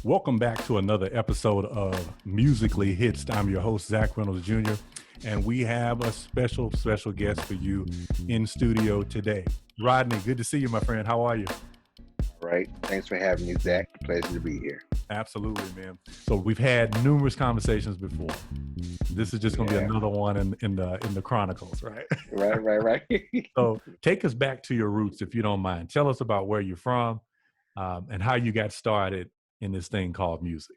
Welcome back to another episode of Musically Hitched. I'm your host, Zach Reynolds Jr., and we have a special guest for you in studio today. Rodney, good to see you, my friend. How are you? All right. Thanks for having me, Zach. Pleasure to be here. Absolutely, man. So we've had numerous conversations before. This is just going to be another one in the chronicles, right? Right. So take us back to your roots, if you don't mind. Tell us about where you're from and how you got started in this thing called music.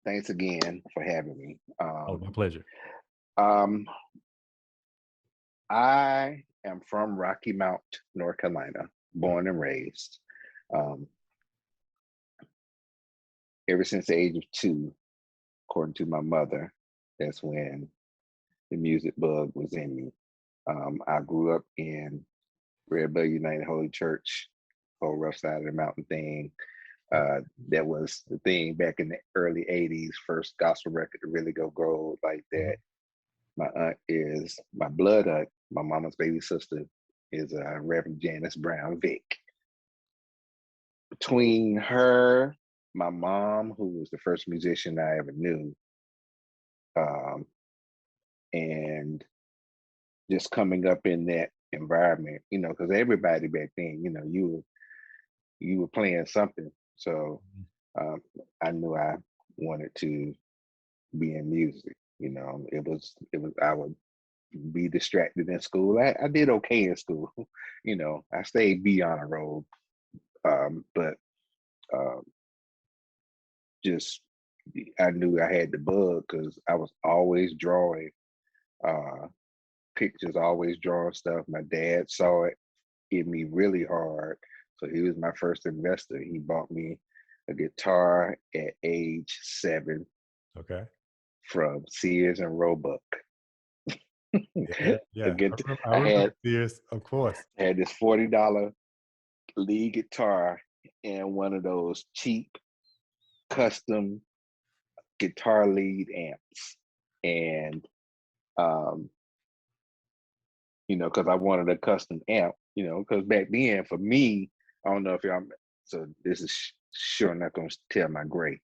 Thanks again for having me. My pleasure. I am from Rocky Mount, North Carolina, born and raised. Ever since the age of 2, according to my mother, that's when the music bug was in me. I grew up in Red Bell United Holy Church, whole rough side of the mountain thing. That was the thing back in the early 80s, first gospel record to really go gold like that. My aunt is my blood aunt, my mama's baby sister is Reverend Janice Brown Vick. Between her, my mom, who was the first musician I ever knew, and just coming up in that environment, because everybody back then, you were playing something. So I knew I wanted to be in music. It was I would be distracted in school. I did okay in school. I stayed B on a roll. But just I knew I had the bug because I was always drawing pictures, always drawing stuff. My dad saw it, hit me really hard. So he was my first investor. He bought me a guitar at age 7. Okay. From Sears and Roebuck. Yeah. I had Sears, of course. I had this $40 lead guitar and one of those cheap custom guitar lead amps. And because I wanted a custom amp, because back then for me, I don't know if y'all, so this is sure not gonna tell my grade.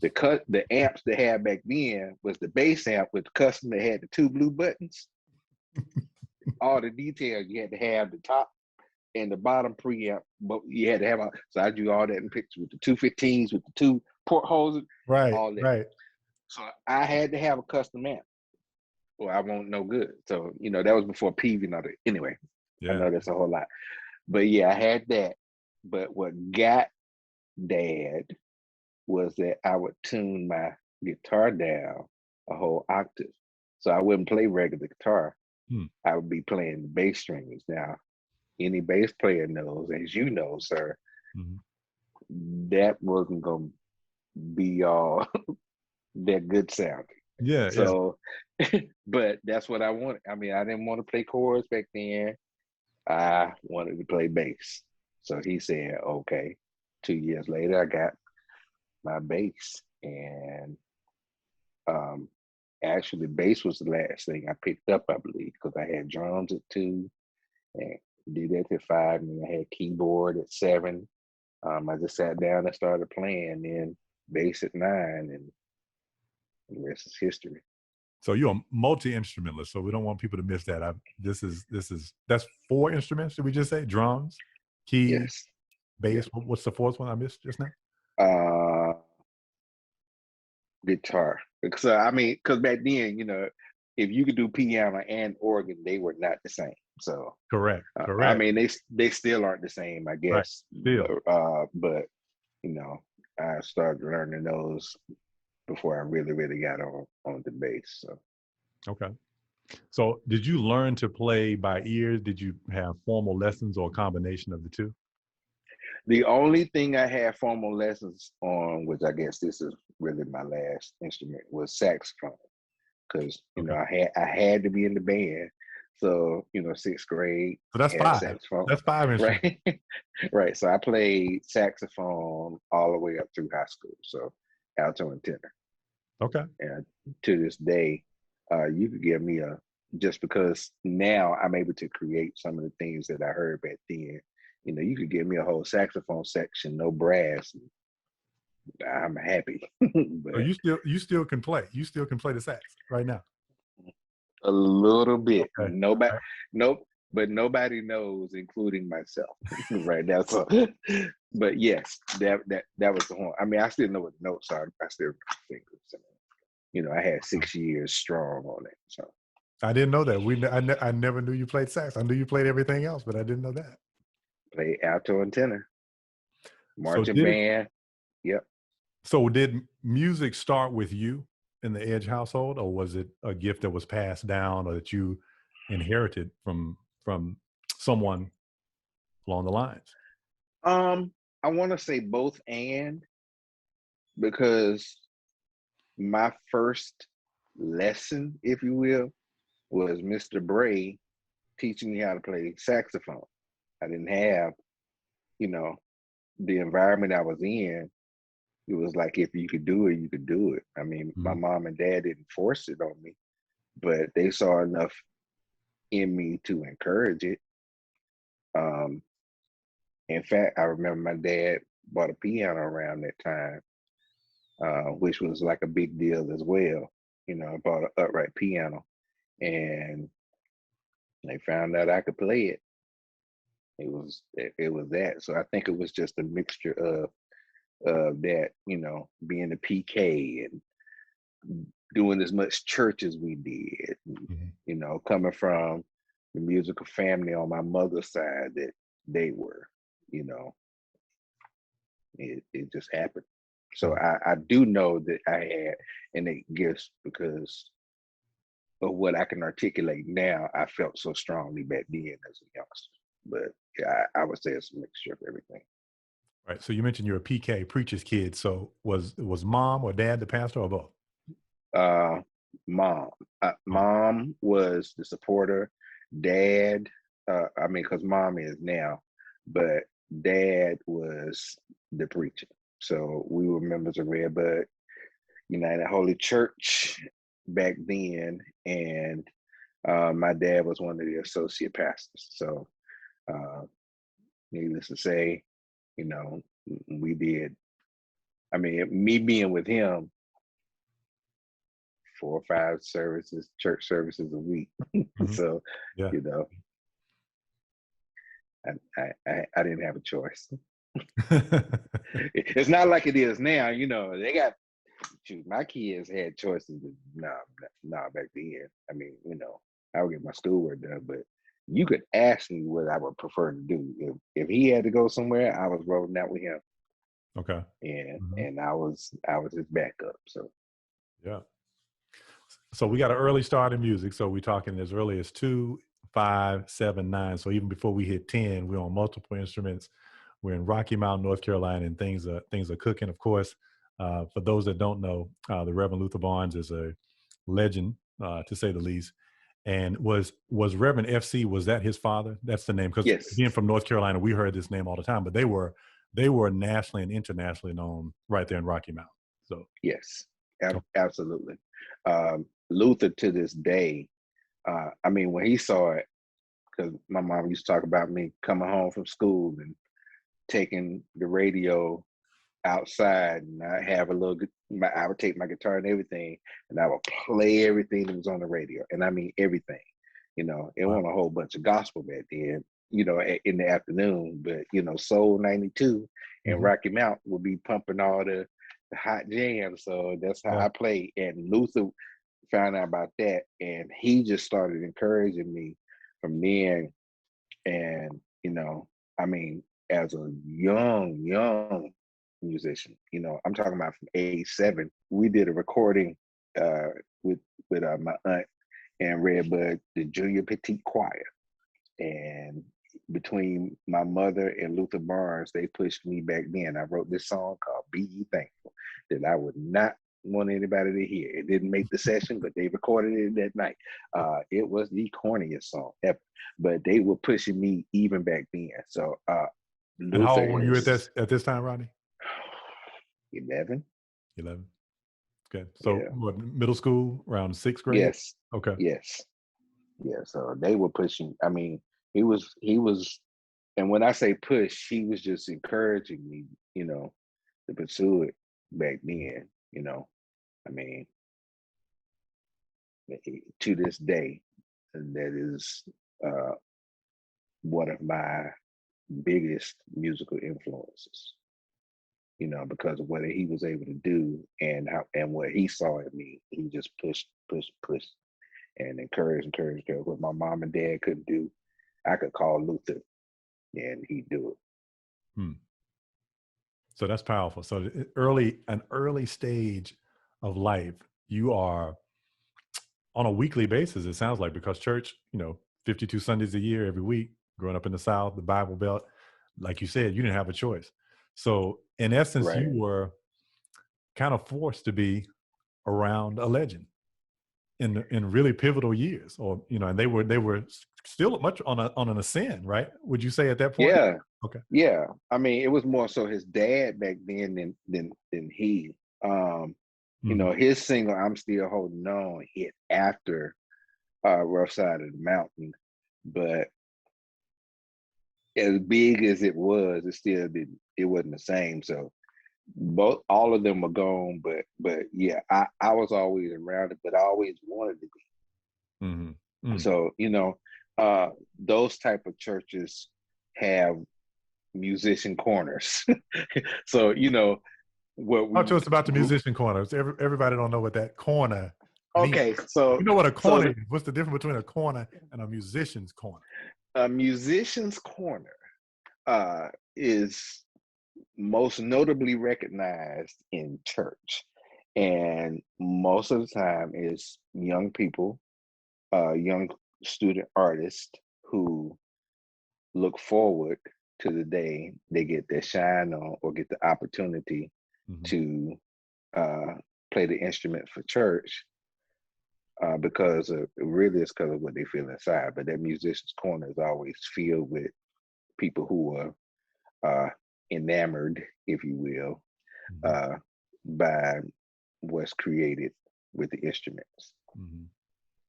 The amps they had back then was the bass amp with the custom that had the 2 blue buttons. All the details you had to have the top and the bottom preamp, but you had to have so I drew all that in pictures with the 215s with the 2 portholes, right? All that. Right. So I had to have a custom amp, or I won't no good. So that was before PV and all that. Anyway, I know that's a whole lot, but yeah, I had that. But what got Dad was that I would tune my guitar down a whole octave. So I wouldn't play regular guitar. I would be playing the bass strings. Now, any bass player knows, as you know, sir, that wasn't going to be all that good sounding. Yeah. So, but that's what I wanted. I mean, I didn't want to play chords back then. I wanted to play bass. So he said, okay. 2 years later, I got my bass, and actually bass was the last thing I picked up, I believe, because I had drums at 2 and did that at 5, and I had keyboard at 7. I just sat down and started playing, then bass at 9, and the rest is history. So you're a multi-instrumentalist, so we don't want people to miss that. That's 4 instruments, did we just say? Drums, keys, yes, bass. Yeah. What's the 4th one I missed just now? Guitar. Because back then, if you could do piano and organ, they were not the same. So correct. I mean, they still aren't the same, I guess. Right. But I started learning those before I really got on the bass. So okay. So did you learn to play by ear? Did you have formal lessons or a combination of the 2? The only thing I had formal lessons on, which I guess this is really my last instrument, was saxophone. Because I had to be in the band. So 6th grade. So that's 5. Saxophone. That's 5 instruments. Right. Right. So I played saxophone all the way up through high school. So alto and tenor. Okay. And to this day, you could give me just because now I'm able to create some of the things that I heard back then, You know, you could give me a whole saxophone section, no brass. I'm happy. So But you still can play. You still can play the sax right now. a little bit. Okay. Nobody, Right. nope. But nobody knows, including myself, right now. So, but yes, that was the horn. I mean, I still know what the notes are. I still remember the fingers. You know, I had 6 years strong on it. So I didn't know that. I never knew you played sax. I knew you played everything else, but I didn't know that. play alto and tenor, So marching band. Yep. So did music start with you in the Edge household, or was it a gift that was passed down or that you inherited from someone along the lines? I want to say both, and because my first lesson, if you will, was Mr. Bray teaching me how to play saxophone. I didn't have, you know, the environment I was in. It was like, if you could do it, you could do it. I mean, my mom and dad didn't force it on me, but they saw enough in me to encourage it. In fact, I remember my dad bought a piano around that time, which was like a big deal as well. You know, I bought an upright piano, and they found out I could play it. It was that. So I think it was just a mixture of that, you know, being a PK and doing as much church as we did. And, you know, coming from the musical family on my mother's side that they were, you know, it just happened. So I do know that I had innate gifts because of what I can articulate now. I felt so strongly back then as a youngster. But yeah, I would say it's a mixture of everything. Right. So you mentioned you're a PK, preacher's kid. So was mom or dad the pastor or both? Mom. Mom was the supporter. Dad, I mean, because mom is now, but dad was the preacher. So we were members of Redbud United Holy Church back then, and my dad was one of the associate pastors. So, needless to say, you know, we did. I mean, me being with him 4 or 5 services, church services a week. So, Yeah. you know, I didn't have a choice. It's not like it is now. You know, they got, shoot, my kids had choices. Nah, back then. I mean, you know, I would get my schoolwork done, but you could ask me what I would prefer to do. If he had to go somewhere, I was rolling out with him. Okay. And I was his backup. So yeah. So we got an early start in music. So we're talking as early as 2, 5, 7, 9. So even before we hit 10, we're on multiple instruments. We're in Rocky Mount, North Carolina, and things are cooking. Of course, for those that don't know, the Reverend Luther Barnes is a legend, to say the least. And was Reverend FC, was that his father? That's the name. Because yes, being from North Carolina, we heard this name all the time. But they were nationally and internationally known right there in Rocky Mount. So yes, absolutely. Luther to this day, I mean, when he saw it, because my mom used to talk about me coming home from school and taking the radio outside, and I have I would take my guitar and everything, and I would play everything that was on the radio, and I mean everything. You know, it wasn't a whole bunch of gospel back then. You know, in the afternoon, but you know, Soul 92 and Rocky Mount would be pumping all the hot jams. So that's how I played. And Luther found out about that, and he just started encouraging me from then. And you know, I mean, as a young musician, you know, I'm talking about from age 7, we did a recording with my aunt and Redbud, the Junior Petite Choir. And between my mother and Luther Barnes, they pushed me back then. I wrote this song called Be Ye Thankful that I would not want anybody to hear. It didn't make the session, but they recorded it that night. It was the corniest song ever, but they were pushing me even back then. So and how old were you is at this time, Rodney? 11. 11. Okay. So Yeah. what, middle school, around 6th grade? Yes. Okay. Yes. Yeah. So they were pushing. I mean, he was And when I say push, she was just encouraging me, to pursue it back then. I mean, to this day, that is one of my biggest musical influences. Because of what he was able to do and what he saw in me, he just pushed, and encouraged. What my mom and dad couldn't do, I could call Luther, and he'd do it. So that's powerful. So an early stage of life, you are on a weekly basis, it sounds like, because church, 52 Sundays a year, every week, growing up in the South, the Bible Belt, like you said, you didn't have a choice. So in essence, Right. you were kind of forced to be around a legend in really pivotal years, or, and they were still much on an ascend, right? Would you say at that point? Yeah. Okay. Yeah. I mean, it was more so his dad back then than he. His single "I'm Still Holding On" hit after Rough Side of the Mountain, but as big as it was, it wasn't the same. So all of them were gone, but yeah, I was always around it, but I always wanted to be. Mm-hmm. So those type of churches have musician corners. So what we Talk to us about the musician corners. Everybody don't know what that corner means. Okay, so you know what a corner is. What's the difference between a corner and a musician's corner? A musician's corner is most notably recognized in church, and most of the time is young people, young student artists who look forward to the day they get their shine on or get the opportunity to play the instrument for church, because of what they feel inside. But that musician's corner is always filled with people who are enamored, if you will, by what's created with the instruments.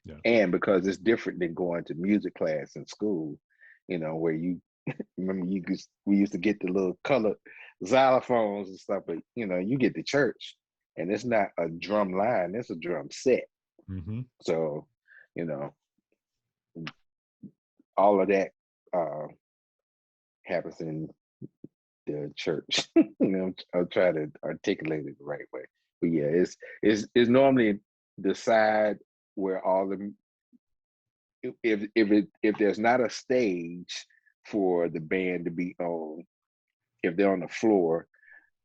Yeah. And because it's different than going to music class in school, where you remember we used to get the little colored xylophones and stuff, but you get to church and it's not a drum line, it's a drum set. So all of that happens in the church. I'll try to articulate it the right way, but yeah, it's normally the side where all the if there's not a stage for the band to be on, if they're on the floor,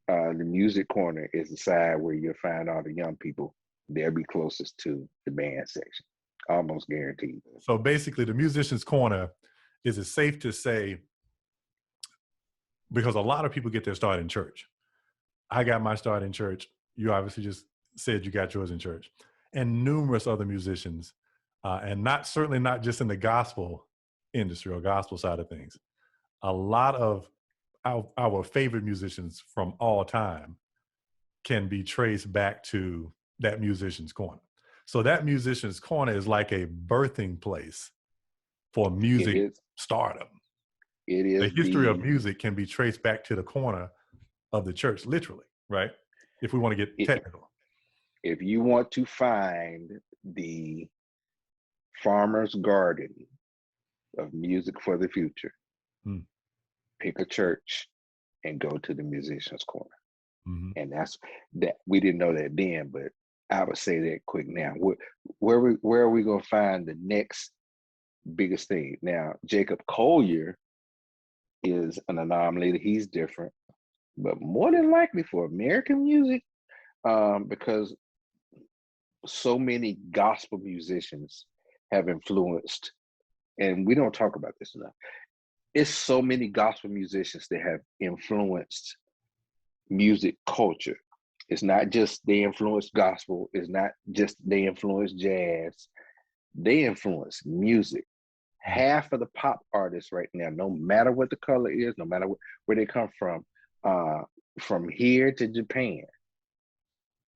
the music corner is the side where you'll find all the young people. They'll be closest to the band section, almost guaranteed. So basically, the musician's corner, is it safe to say, because a lot of people get their start in church. I got my start in church. You obviously just said you got yours in church, and numerous other musicians, and certainly not just in the gospel industry or gospel side of things. A lot of our favorite musicians from all time can be traced back to that musician's corner. So that musician's corner is like a birthing place for music stardom. It is. The history of music can be traced back to the corner of the church, literally, right? If we want to get technical. If you want to find the farmer's garden of music for the future, pick a church and go to the musician's corner. And that's that. We didn't know that then, but I would say that quick now. Where are we gonna find the next biggest thing? Now, Jacob Collier is an anomaly. He's different, but more than likely for American music, because so many gospel musicians have influenced, and we don't talk about this enough. It's so many gospel musicians that have influenced music culture. It's not just they influence gospel. It's not just they influence jazz. They influence music. Half of the pop artists right now, no matter what the color is, no matter where they come from here to Japan,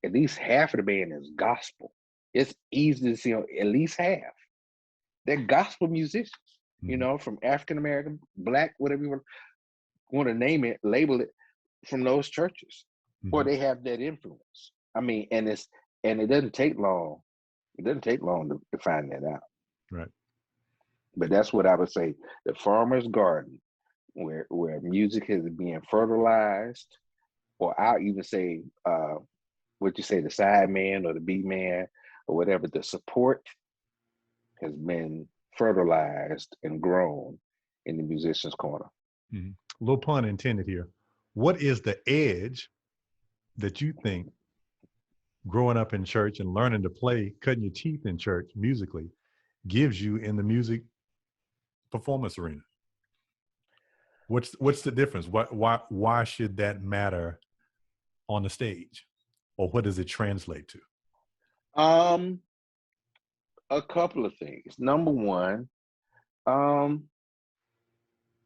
at least half of the band is gospel. It's easy to see at least half. They're gospel musicians. from African American, Black, whatever you want to name it, label it, from those churches, or they have that influence. I mean, and it doesn't take long. It doesn't take long to find that out. Right. But that's what I would say: the farmer's garden, where music is being fertilized, or I'll even say, what you say, the side man or the B man or whatever. The support has been fertilized and grown in the musician's corner. Little pun intended here. What is the edge that you think growing up in church and learning to play, cutting your teeth in church musically, gives you in the music performance arena? What's the difference? Why should that matter on the stage, or what does it translate to? A couple of things. Number one,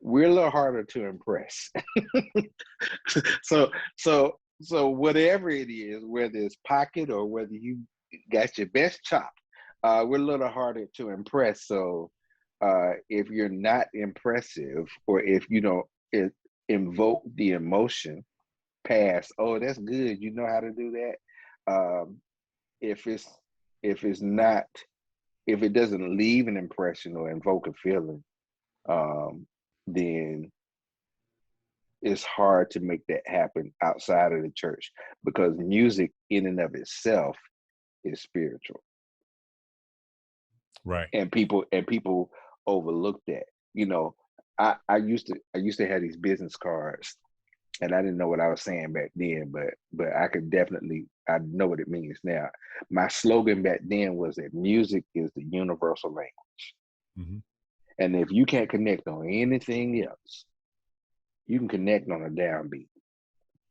we're a little harder to impress. So whatever it is, whether it's pocket or whether you got your best chop, we're a little harder to impress. So if you're not impressive, or if you don't invoke the emotion past, oh, that's good, you know how to do that. If it doesn't leave an impression or invoke a feeling, then it's hard to make that happen outside of the church, because music in and of itself is spiritual. Right. And people overlook that. I used to have these business cards, and I didn't know what I was saying back then, but I know what it means now. My slogan back then was that music is the universal language. And if you can't connect on anything else, you can connect on a downbeat.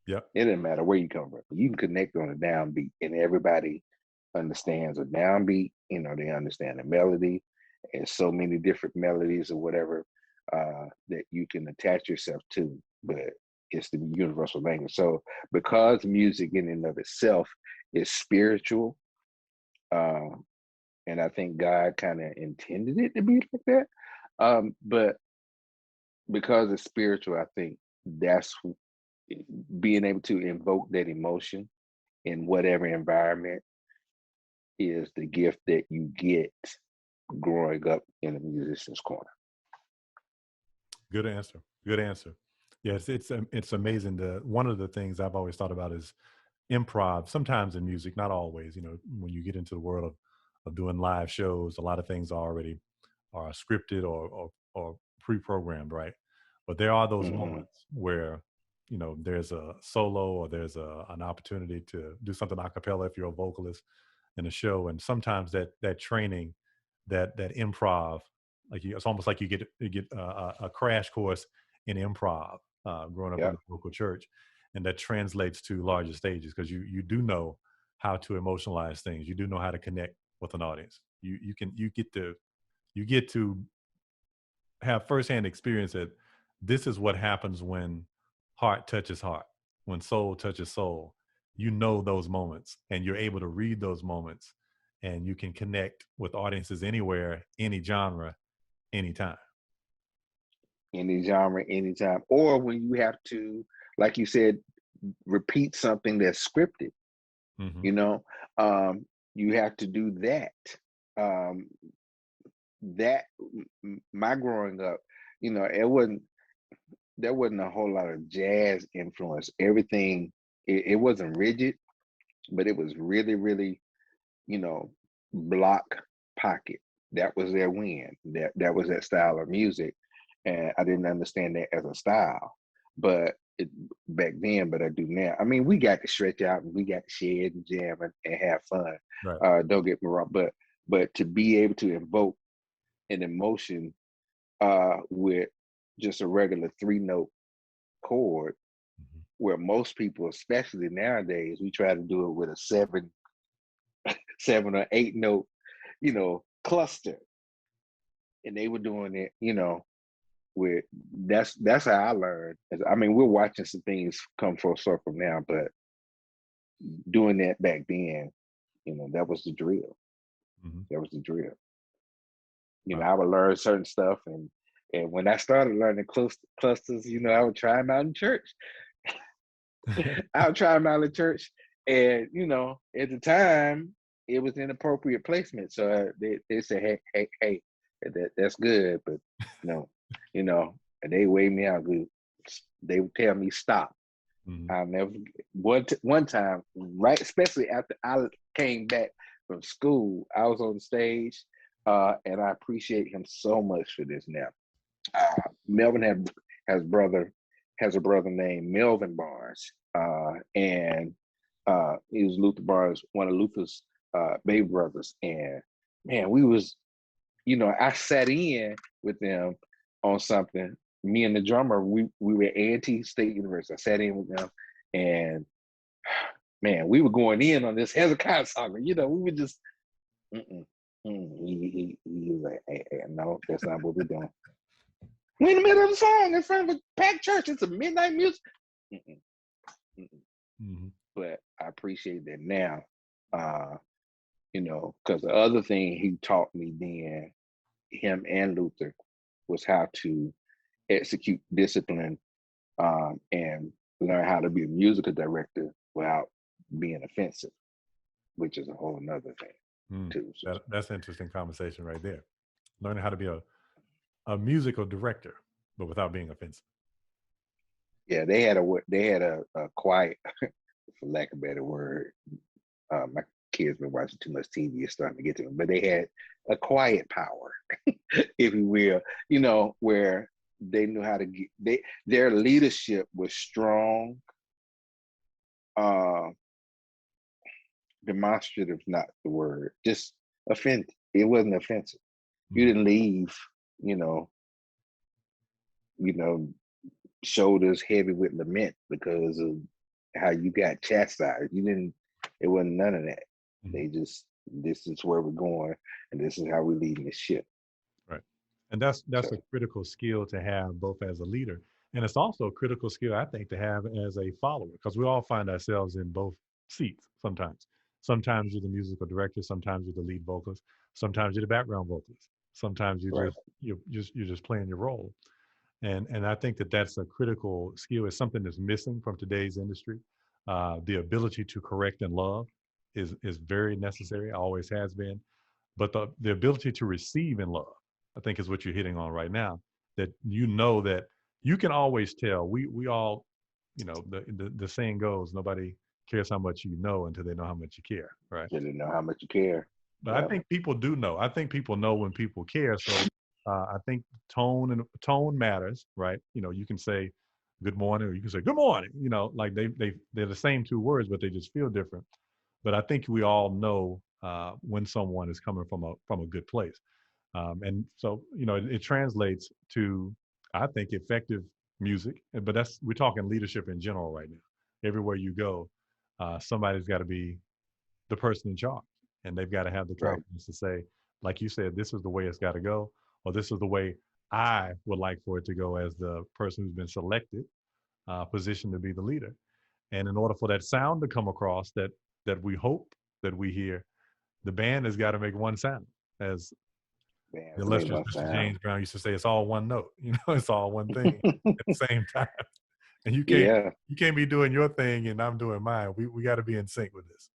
Yep. It doesn't matter where you come from. You can connect on a downbeat, and everybody understands a downbeat. They understand the melody, and so many different melodies or whatever that you can attach yourself to, but it's the universal language. So because music in and of itself is spiritual, and I think God kind of intended it to be like that, but because it's spiritual, I think that's being able to invoke that emotion in whatever environment is the gift that you get growing up in a musician's corner. Good answer. Yes, it's amazing. One of the things I've always thought about is improv. Sometimes in music, not always. When you get into the world of doing live shows, a lot of things already are scripted or pre-programmed, right? But there are those moments where there's a solo, or there's an opportunity to do something a cappella if you're a vocalist in a show, and sometimes that training, that improv, it's almost like you get a crash course in improv growing up in the local church, and that translates to larger stages, because you do know how to emotionalize things. You do know how to connect with an audience. You get to have firsthand experience that this is what happens when heart touches heart, when soul touches soul. Those moments, and you're able to read those moments, and you can connect with audiences anywhere, any genre, anytime. Any genre, anytime. Or when you have to, like you said, repeat something that's scripted, you have to do that. My growing up, there wasn't a whole lot of jazz influence. Everything, it wasn't rigid, but it was really, really, block pocket. That was their win. That was that style of music. And I didn't understand that as a style, back then, but I do now. I mean, we got to stretch out, and we got to shed and jam and have fun. Right. Don't get me wrong, but to be able to invoke an emotion with just a regular 3-note chord, where most people, especially nowadays, we try to do it with a 7 or 8 note, cluster, and they were doing it, with that's how I learned. I mean, we're watching some things come full circle now, but doing that back then, that was the drill. That was the drill. You know, I would learn certain stuff, and when I started learning clusters, you know, I would try them out in church. I would try them out in church, and you know, at the time, it was inappropriate placement. So they said, hey, that's good, but no, you know, and they weighed me out good. They would tell me stop. I'll never one time, right, especially after I came back from school, I was on the stage, and I appreciate him so much for this now. Melvin has a brother named Melvin Barnes, and he was Luther Barnes, one of Luther's baby brothers. And man, we was, you know, I sat in with them on something. Me and the drummer, we were at A&T State University. I sat in with them, and man, we were going in on this Hezekiah song. You know, we were just, he was like, hey, no, that's not what we're doing. We're in the middle of the song in front of a packed church. It's a midnight music. But I appreciate that now, you know, because the other thing he taught me then, him and Luther, was how to execute discipline, and learn how to be a musical director without being offensive, which is a whole nother thing too. That's an interesting conversation right there. Learning how to be a musical director, but without being offensive. Yeah, they had a quiet, for lack of a better word. My kids been watching too much TV, it's starting to get to them, but they had a quiet power, if you will, you know, where they knew how to get, their leadership was strong, demonstrative, not the word, just offensive. It wasn't offensive. You didn't leave, you know, shoulders heavy with lament because of how you got chastised. It wasn't none of that. They just, this is where we're going, and this is how we're leading the ship. Right. And that's a critical skill to have both as a leader. And it's also a critical skill, I think, to have as a follower, because we all find ourselves in both seats sometimes. Sometimes you're the musical director, sometimes you're the lead vocalist, sometimes you're the background vocalist, sometimes you're just playing your role. And I think that's a critical skill. It's something that's missing from today's industry. The ability to correct and love is very necessary, always has been. But the ability to receive and love, I think, is what you're hitting on right now. That you know that you can always tell. We all, you know, the saying goes, nobody cares how much you know until they know how much you care, right? Until they know how much you care. But I think people do know. I think people know when people care. So I think tone matters, right? You know, you can say good morning, or you can say good morning. You know, like they're the same two words, but they just feel different. But I think we all know when someone is coming from a good place, and so you know it translates to, I think, effective music. But we're talking leadership in general right now. Everywhere you go, somebody's got to be the person in charge, and they've got to have the confidence to say, like you said, this is the way it's got to go, or this is the way I would like for it to go as the person who's been selected, positioned to be the leader. And in order for that sound to come across that we hope that we hear, the band has got to make one sound. As the illustrious Mr. James Brown used to say, it's all one note. You know, it's all one thing at the same time. And you can't be doing your thing and I'm doing mine. We got to be in sync with this.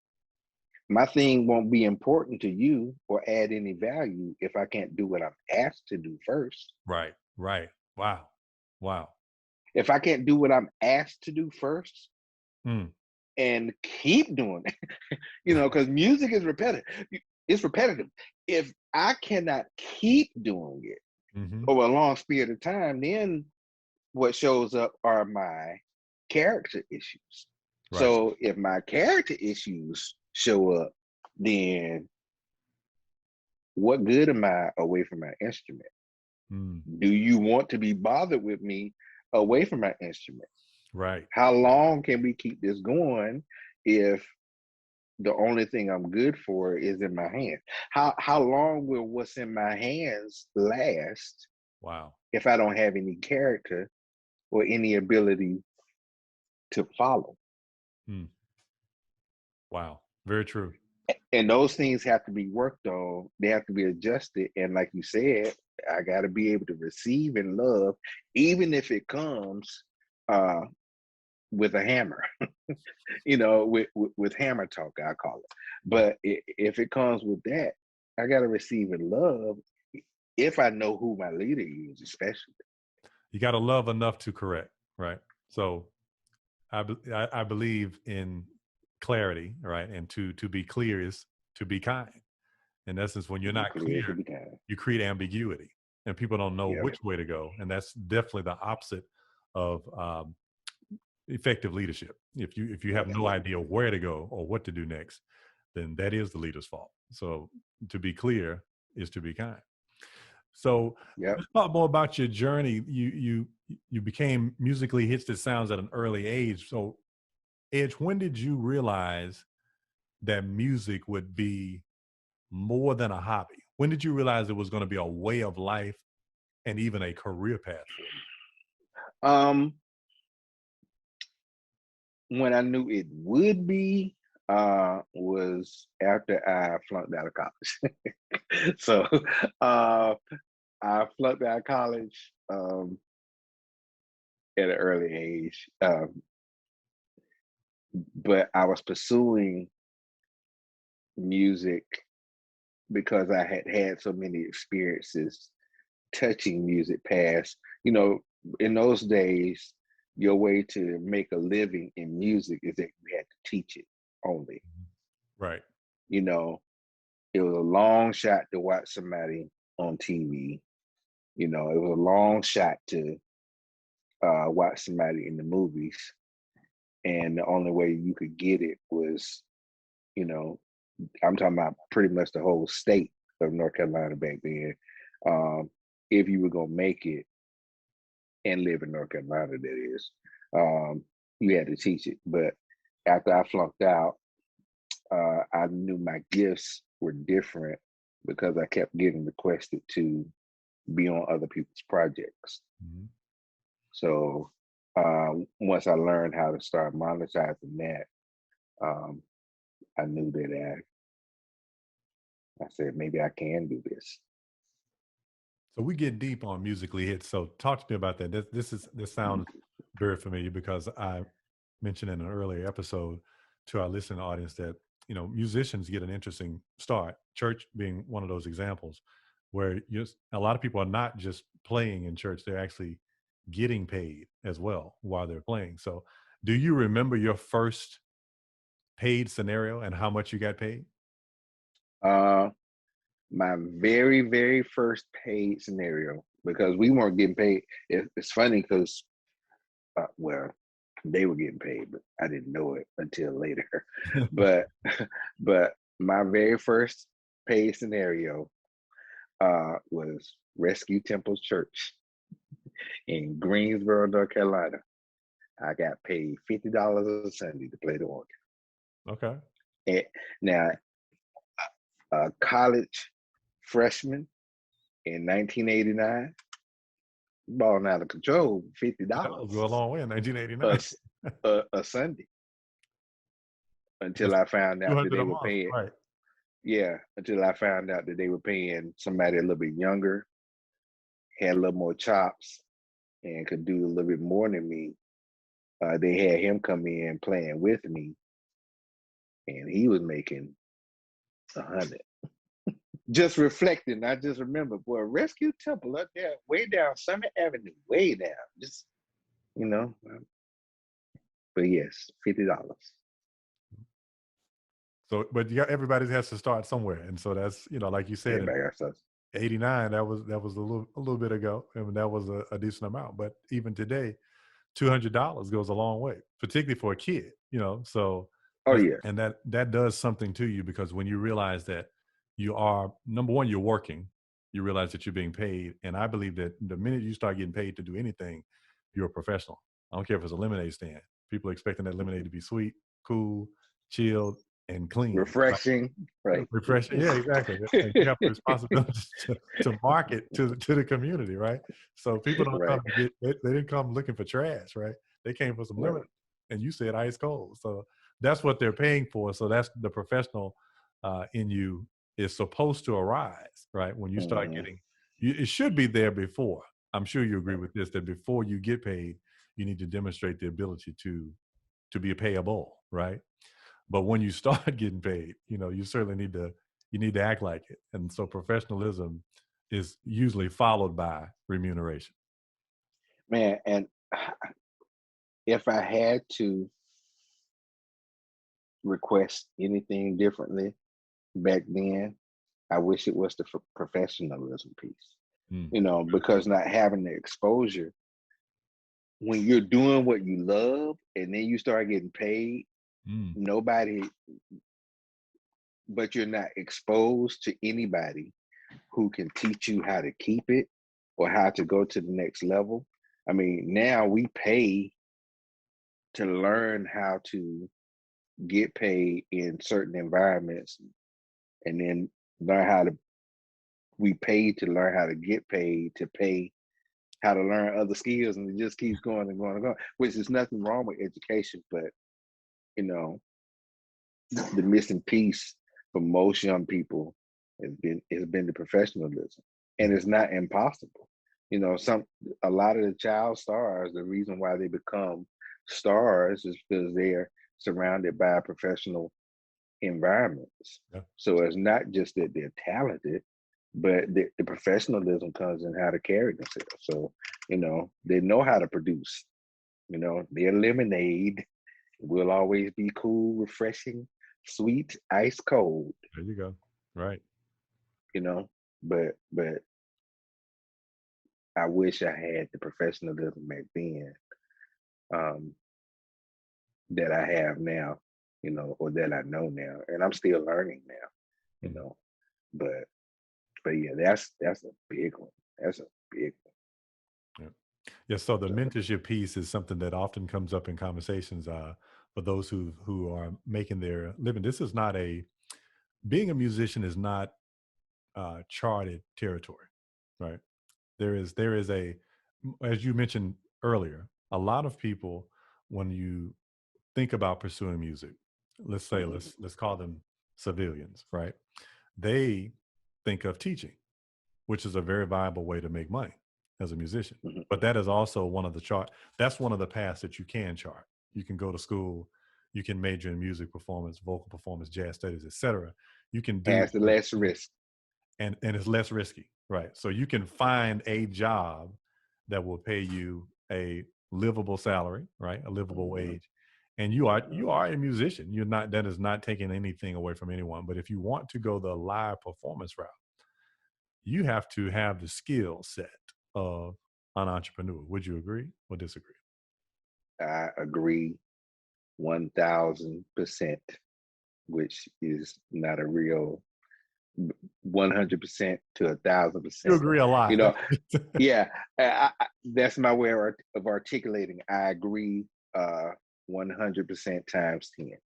My thing won't be important to you or add any value if I can't do what I'm asked to do first. Right. Wow. If I can't do what I'm asked to do first and keep doing it, you know, because music is repetitive. It's repetitive. If I cannot keep doing it over a long period of time, then what shows up are my character issues. Right. So if my character issues show up, then what good am I away from my instrument? Do you want to be bothered with me away from my instrument? Right. How long can we keep this going if the only thing I'm good for is in my hands? How long will what's in my hands last? Wow. If I don't have any character or any ability to follow. Wow. Very true. And those things have to be worked on. They have to be adjusted. And like you said, I got to be able to receive and love, even if it comes uh, with a hammer, with hammer talk, I call it. But if it comes with that, I got to receive and love if I know who my leader is, especially. You got to love enough to correct, right? So I believe in clarity, right? And to be clear is to be kind. In essence, when you're not clear, you create ambiguity, and people don't know which way to go. And that's definitely the opposite of effective leadership. If you have no idea where to go or what to do next, then that is the leader's fault. So to be clear is to be kind. So let's talk more about your journey. You became musically hitched, it sounds, at an early age. So Edge, when did you realize that music would be more than a hobby? When did you realize it was going to be a way of life and even a career path for you? When I knew it would be was after I flunked out of college. So I flunked out of college at an early age, but I was pursuing music because I had had so many experiences touching music past, in those days, your way to make a living in music is that you had to teach it only. Right. It was a long shot to watch somebody on TV. It was a long shot to watch somebody in the movies. And the only way you could get it was, I'm talking about pretty much the whole state of North Carolina back then. If you were going to make it and live in North Carolina, that is, you had to teach it. But after I flunked out, I knew my gifts were different because I kept getting requested to be on other people's projects. Mm-hmm. So once I learned how to start monetizing that, I knew that I said, maybe I can do this. So we get deep on Musically Hitched. So talk to me about that. This sounds very familiar because I mentioned in an earlier episode to our listening audience that, musicians get an interesting start, church being one of those examples, where a lot of people are not just playing in church, they're actually getting paid as well while they're playing. So do you remember your first paid scenario and how much you got paid? My very, very first paid scenario, because we weren't getting paid. It's funny because, they were getting paid, but I didn't know it until later. but my very first paid scenario was Rescue Temple Church in Greensboro, North Carolina. I got paid $50 a Sunday to play the organ. Okay. And now, a college freshman in 1989, balling out of control, $50. That was a long way in 1989. a Sunday. Until I found out that they were paying. Right. Yeah, until I found out that they were paying somebody a little bit younger, had a little more chops, and could do a little bit more than me. They had him come in playing with me, and he was making $100. Just reflecting, I just remember, boy, Rescue Temple up there, way down Summit Avenue, way down. Just, but yes, $50. So, but everybody has to start somewhere, and so that's like you said, 89. That was a little bit ago, and that was a decent amount. But even today, $200 goes a long way, particularly for a kid. So and that does something to you, because when you realize that you are, number one, you're working, you realize that you're being paid, and I believe that the minute you start getting paid to do anything, you're a professional. I don't care if it's a lemonade stand. People are expecting that lemonade to be sweet, cool, chilled, and clean. Refreshing, right? Refreshing, yeah, exactly. And you have the responsibility to market to the community, right? So people don't come to they didn't come looking for trash, right? They came for some lemonade, and you said ice cold. So that's what they're paying for. So that's the professional in you is supposed to arise, right? When you start Mm-hmm. getting, it should be there before. I'm sure you agree with this, that before you get paid, you need to demonstrate the ability to be payable, right? But when you start getting paid, you certainly need to act like it. And so professionalism is usually followed by remuneration. Man, and if I had to request anything differently back then, I wish it was the professionalism piece, Mm. because not having the exposure when you're doing what you love and then you start getting paid, Mm. nobody, but you're not exposed to anybody who can teach you how to keep it or how to go to the next level. I mean, now we pay to learn how to get paid in certain environments and then learn how to, we pay to learn how to get paid to pay how to learn other skills, and it just keeps going and going and going, which is nothing wrong with education, but you know the missing piece for most young people has been the professionalism, and it's not impossible. A lot of the child stars, the reason why they become stars is because they're surrounded by professional environments. Yeah. So it's not just that they're talented, but the professionalism comes in how to carry themselves. So they know how to produce. Their lemonade will always be cool, refreshing, sweet, ice cold. There you go. Right. But I wish I had the professionalism back then, um, that I have now, or that I know now, and I'm still learning now, you Mm. know. But yeah, that's a big one. That's a big Yeah. Yeah. So the one. So, mentorship piece is something that often comes up in conversations for those who are making their living. This is not being a musician is not charted territory, right? There is as you mentioned earlier, a lot of people, when you think about pursuing music, let's say mhm, let's call them civilians, right? They think of teaching, which is a very viable way to make money as a musician. mhm. But that is also that's one of the paths that you can chart. You can go to school, you can major in music performance, vocal performance, jazz studies, etc. You can do Has the less risk. and it's less risky, right? So you can find a job that will pay you a livable salary, right? A livable Mhm, wage. And you are mhm. you are a musician. You're not That is not taking anything away from anyone. But if you want to go the live performance route, you have to have the skill set of an entrepreneur. Would you agree or disagree? I agree 1,000%, which is not a real 100% to You 1,000%. agree a You lot. know, yeah, that's my way of articulating. I agree, 100% times 10.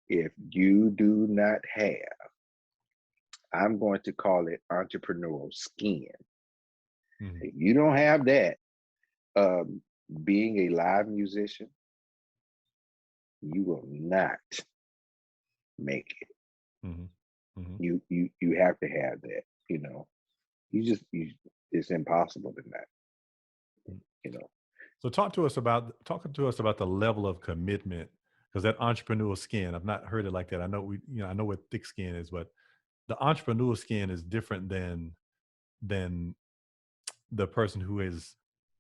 If you do not have, I'm going to call it entrepreneurial skin. Mhm, If you don't have that, um, being a live musician, you will not make it. mhm, mhm. You have to have that. You it's impossible to not. You know. So talk to us about the level of commitment, because that entrepreneurial skin, I've not heard it like that. I know what thick skin is, but the entrepreneurial skin is different than the person who is,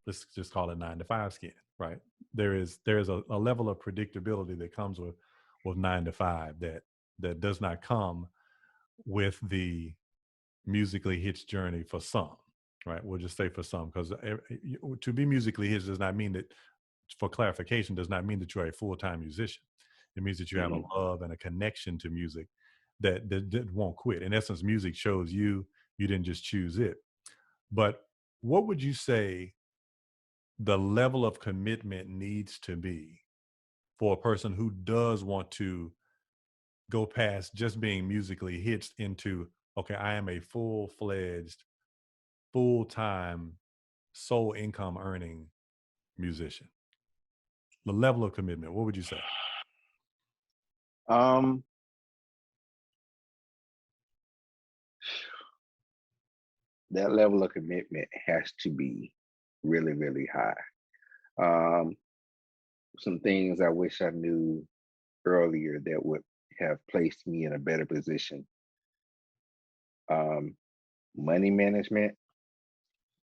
let's just call it 9 to 5 skin, right? There is a level of predictability that comes with 9 to 5 that does not come with the musically hitched journey for some, right? We'll just say for some, because to be musically hitched does not mean that, for clarification, does not mean that you're a full-time musician. It means that you have a Mhm. love and a connection to music that won't quit. In essence, music chose you. You didn't just choose it. But what would you say the level of commitment needs to be for a person who does want to go past just being musically hitched into, okay, I am a full-fledged, full-time, sole income earning musician? The level of commitment, what would you say? Um, that level of commitment has to be really, really high. Some things I wish I knew earlier that would have placed me in a better position. Money management,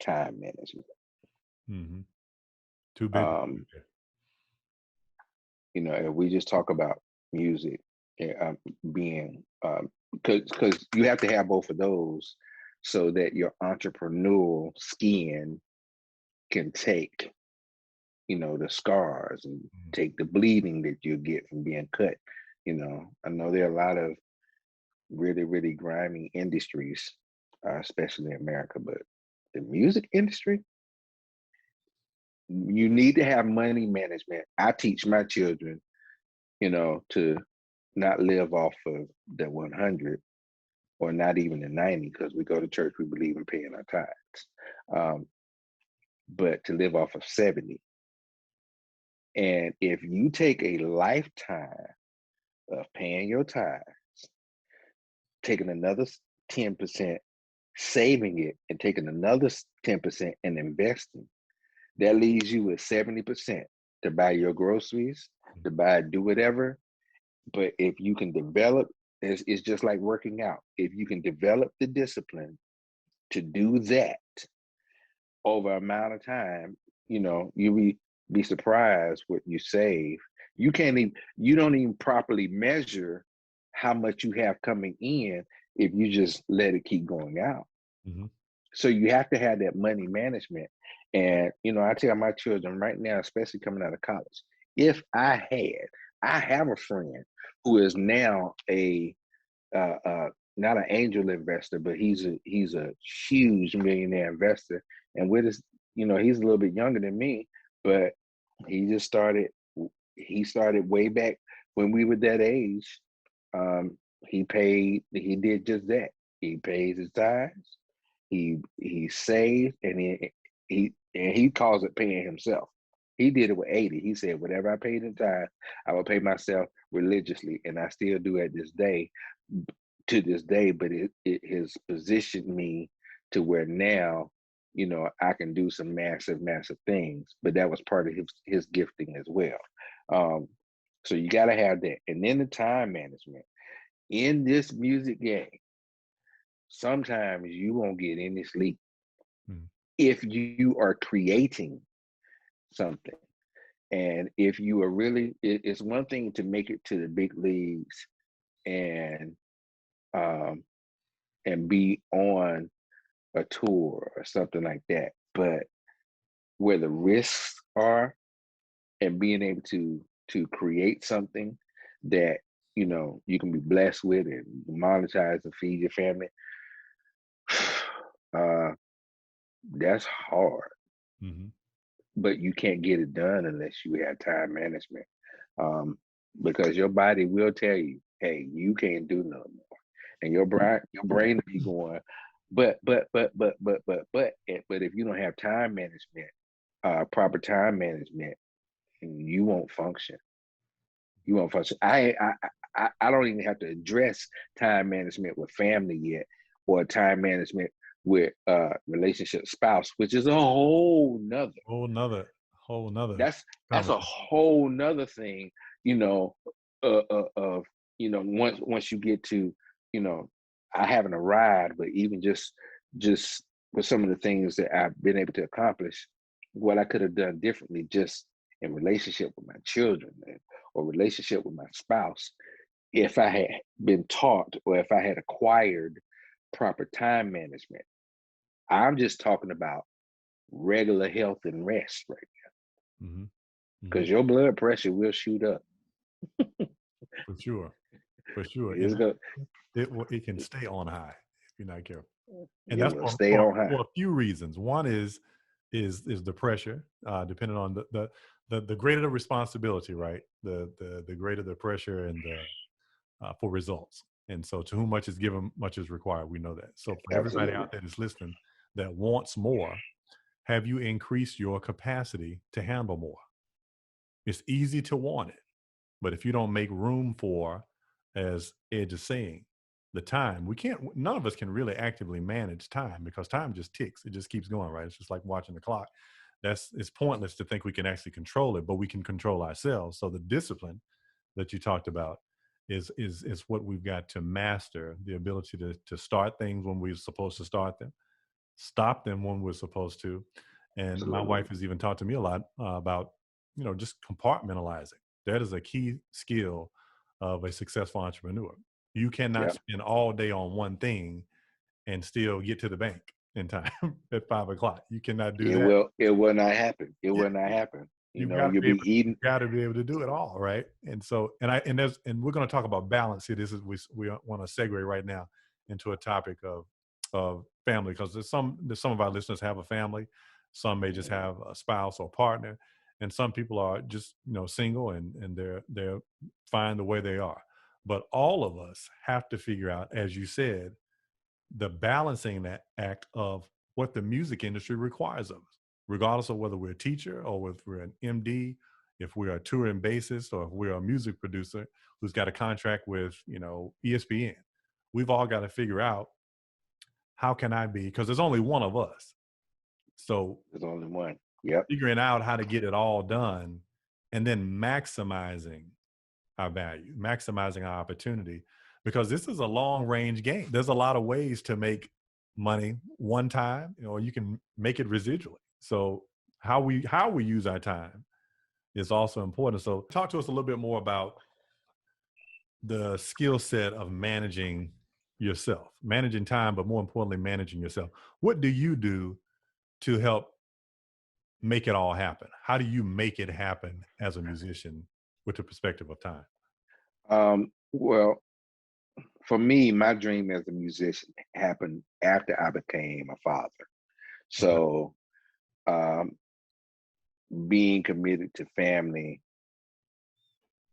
time management. Mm-hmm. Too big. Um, if we just talk about music, being because you have to have both of those so that your entrepreneurial skin can take the scars and take the bleeding that you get from being cut. I know there are a lot of really, really grimy industries, especially in America, but the music industry, you need to have money management. I teach my children, to not live off of the 100 or not even the 90, because we go to church, we believe in paying our tithes, but to live off of 70. And if you take a lifetime of paying your tithes, taking another 10%, saving it, and taking another 10% and investing, that leaves you with 70% to buy your groceries, do whatever. But if you can develop, it's just like working out. If you can develop the discipline to do that over amount of time, you'll be surprised what you save. You don't even properly measure how much you have coming in if you just let it keep going out. Mm-hmm. So you have to have that money management. And, I tell my children right now, especially coming out of college, if I have a friend who is now not an angel investor, but he's a huge millionaire investor. And with his, he's a little bit younger than me, but he started way back when we were that age. He did just that. He pays his tithes. He saved, and he calls it paying himself. He did it with 80. He said, whatever I paid in tithes, I will pay myself religiously. And I still do it to this day, but it has positioned me to where now, I can do some massive, massive things. But that was part of his gifting as well. So you got to have that. And then the time management. In this music game, sometimes you won't get any sleep if you are creating something. And if you are really, it's one thing to make it to the big leagues and be on a tour or something like that. But where the risks are and being able to create something that, you can be blessed with and monetize and feed your family, that's hard. Mm-hmm. But you can't get it done unless you have time management, because your body will tell you, hey, you can't do no more. And your brain will be going, but if you don't have time management, proper time management, you won't function. You won't function. I don't even have to address time management with family yet, or time management with relationship spouse, which is a whole nother. That's a whole nother thing, of once you get to, I haven't arrived, but even just with some of the things that I've been able to accomplish, what I could have done differently just in relationship with my children or relationship with my spouse, if I had been taught or if I had acquired proper time management. I'm just talking about regular health and rest right now, because your blood pressure will shoot up. For sure. It can stay on high if you're not careful. And that's for a few reasons. One is the pressure, depending on the greater the responsibility, right? The greater the pressure and for results. And so to whom much is given, much is required. We know that. So for everybody out there that's listening that wants more, have you increased your capacity to handle more? It's easy to want it, but if you don't make room for, as Edge is saying, the time. None of us can really actively manage time because time just ticks. It just keeps going, right? It's just like watching the clock. It's pointless to think we can actually control it, but we can control ourselves. So the discipline that you talked about is what we've got to master, the ability to start things when we're supposed to start them, stop them when we're supposed to. And my Absolutely. wife has even talked to me a lot about, just compartmentalizing. That is a key skill of a successful entrepreneur. You cannot Yeah. spend all day on one thing and still get to the bank in time at 5 o'clock. You cannot do that. It will not happen. It Yeah, will not happen. You you've know, got to you'll be able. be eating. You've got to be able to do it all, right? And so, and we're going to talk about balance here. We want to segue right now into a topic of family, because there's some of our listeners have a family, some may just have a spouse or partner, and some people are just single and they're fine the way they are. But all of us have to figure out, as you said, the balancing that act of what the music industry requires of us, regardless of whether we're a teacher or if we're an MD, if we're a touring bassist, or if we're a music producer who's got a contract with, ESPN. We've all got to figure out, how can I be, because there's only one of us. So There's only one. Yep. figuring out how to get it all done and then maximizing our value, maximizing our opportunity, because this is a long range game. There's a lot of ways to make money one time, or you can make it residually. So how we use our time is also important. So talk to us a little bit more about the skill set of managing yourself, managing time, but more importantly, managing yourself. What do you do to help make it all happen? How do you make it happen as a musician with the perspective of time? Well, for me, my dream as a musician happened after I became a father. Okay. So, being committed to family,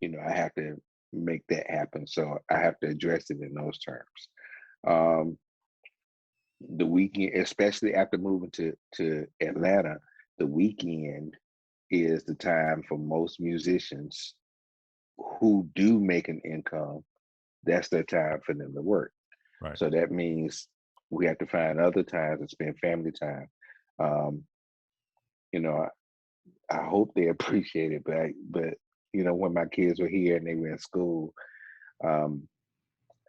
I have to make that happen. So I have to address it in those terms. Um, the weekend, especially after moving to Atlanta, the weekend is the time for most musicians who do make an income. That's their time for them to work. Right. So that means we have to find other times to spend family time. Um, you know, I hope they appreciate it, but when my kids were here and they were in school, um,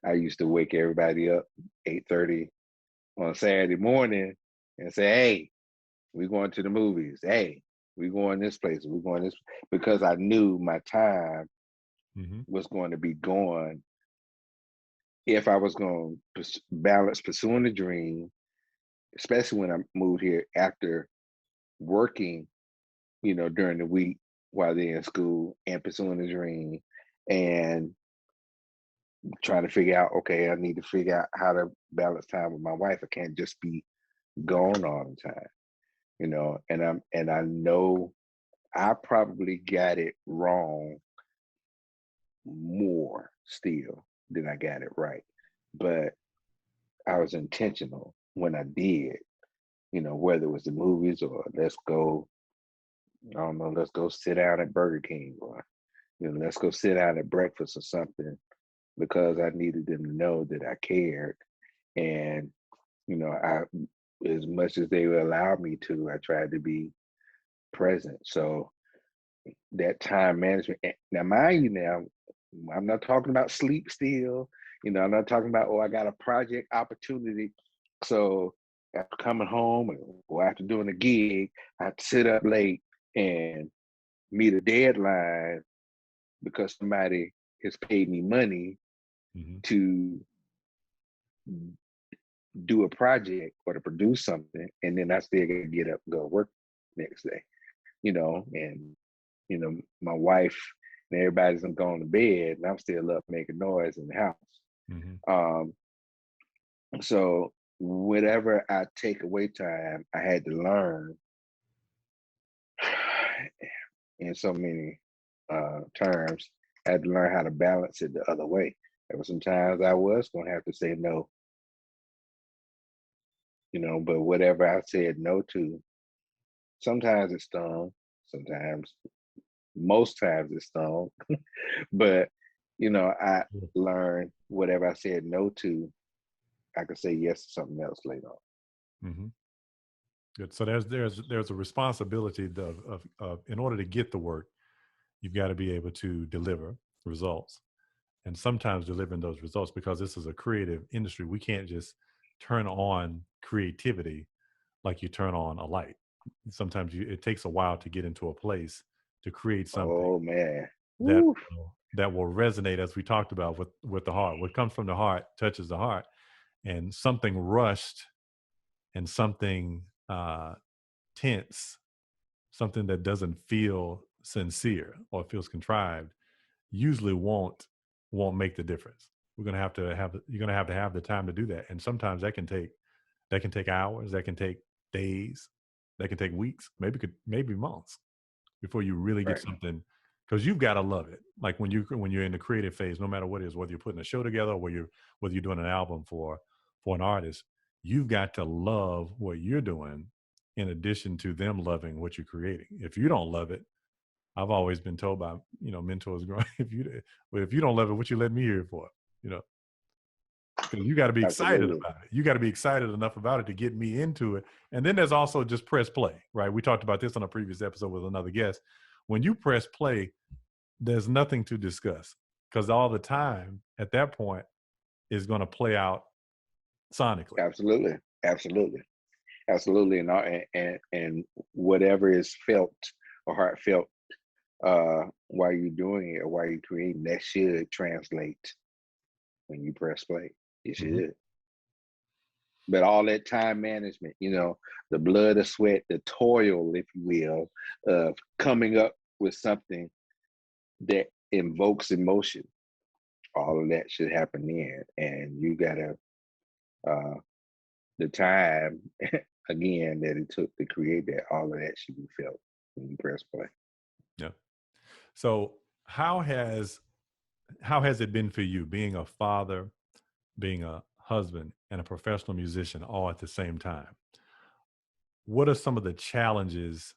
I used to wake everybody up 8:30 on Saturday morning and say, "Hey, we're going to the movies. Hey, we're going this place. We're going this," because I knew my time Mm-hmm. was going to be gone if I was going to balance pursuing the dream, especially when I moved here after working, during the week while they're in school and pursuing the dream and trying to figure out, okay, I need to figure out how to balance time with my wife. I can't just be gone all the time, and I know I probably got it wrong more still than I got it right. But I was intentional when I did, whether it was the movies or I don't know, let's go sit down at Burger King, or, let's go sit down at breakfast or something, because I needed them to know that I cared. And, I, as much as they would allow me to, I tried to be present. So that time management. Now, mind you, now I'm not talking about sleep still. I'm not talking about, I got a project opportunity. So after coming home or after doing a gig, I have to sit up late and meet a deadline because somebody has paid me money Mm-hmm. to do a project or to produce something, and then I still gotta get up and go to work next day. And my wife and everybody's gone to bed, and I'm still up making noise in the house. Mm-hmm. Um, so whatever I take away time, I had to learn in so many terms. I had to learn how to balance it the other way. There were some times I was gonna have to say no, but whatever I said no to, sometimes it stung, sometimes, most times it stung, but I learned whatever I said no to, I could say yes to something else later on. Mm-hmm. Good. So there's a responsibility of in order to get the work, you've got to be able to deliver results, and sometimes delivering those results, because this is a creative industry. We can't just turn on creativity like you turn on a light. Sometimes it takes a while to get into a place to create something Oh man. that Woo. that will resonate, as we talked about, with the heart. What comes from the heart touches the heart, and something rushed and something tense, something that doesn't feel sincere or feels contrived, usually won't make the difference. You're gonna have to have the time to do that, and sometimes that can take hours, that can take days, that can take weeks, maybe months before you really get Right. something, because you've got to love it. Like when you're in the creative phase, no matter what it is, whether you're putting a show together or whether you're doing an album for an artist, you've got to love what you're doing in addition to them loving what you're creating. If you don't love it, I've always been told by mentors growing, if you don't love it, what you let me here for? You know, because you got to be excited Absolutely. about it. You got to be excited enough about it to get me into it. And then there's also just press play, right? We talked about this on a previous episode with another guest. When you press play, there's nothing to discuss, because all the time at that point is going to play out sonically. Absolutely. Absolutely. Absolutely. And whatever is felt or heartfelt while you're doing it or while you're creating, that should translate when you press play. It Mm-hmm. should. But all that time management, the blood, the sweat, the toil, if you will, of coming up with something that invokes emotion, all of that should happen then. And you gotta the time again that it took to create that, all of that should be felt when you press play. Yeah. So how has it been for you being a father, being a husband, and a professional musician all at the same time? What are some of the challenges,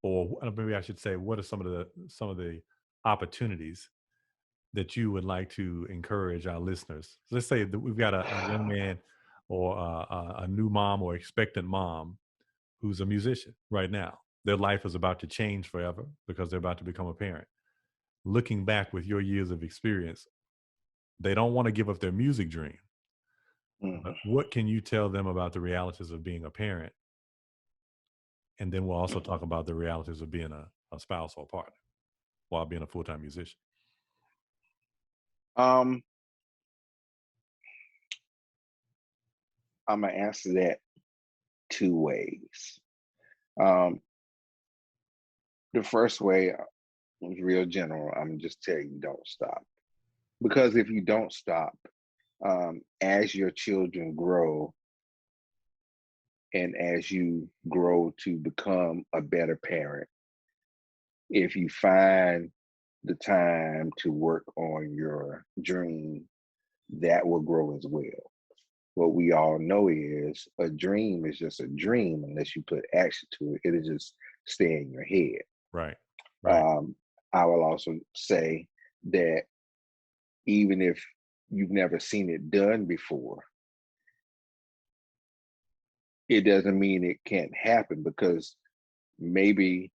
or maybe I should say, what are some of the opportunities that you would like to encourage our listeners? So let's say that we've got a young man or a new mom or expectant mom who's a musician right now. Their life is about to change forever because they're about to become a parent. Looking back with your years of experience, they don't want to give up their music dream. But Mhm. what can you tell them about the realities of being a parent? And then we'll also talk about the realities of being a spouse or partner while being a full-time musician. Um, I'm gonna answer that two ways. Um, the first way is real general. I'm gonna just tell you, don't stop. Because if you don't stop, as your children grow and as you grow to become a better parent, if you find the time to work on your dream, that will grow as well. What we all know is a dream is just a dream unless you put action to it. It'll just stay in your head. Right. Right. Um, I will also say that even if you've never seen it done before, it doesn't mean it can't happen, because maybe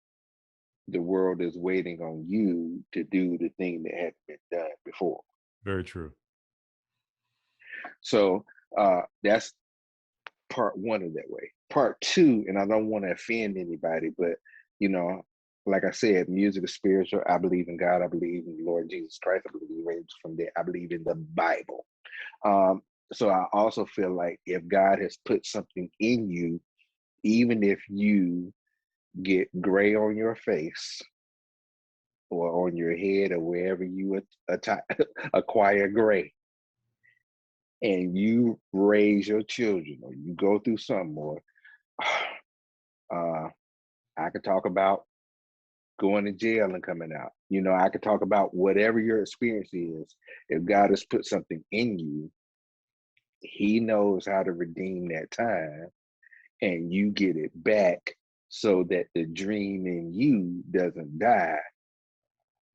the world is waiting on you to do the thing that hadn't been done before. Very true. So that's part one of that way. Part two, and I don't want to offend anybody, but like I said, music is spiritual. I believe in God. I believe in the Lord Jesus Christ. I believe He raised from there. I believe in the Bible. So I also feel like if God has put something in you, even if you get gray on your face or on your head or wherever you acquire gray, and you raise your children or you go through something more, I could talk about going to jail and coming out. I could talk about whatever your experience is. If God has put something in you, He knows how to redeem that time and you get it back so that the dream in you doesn't die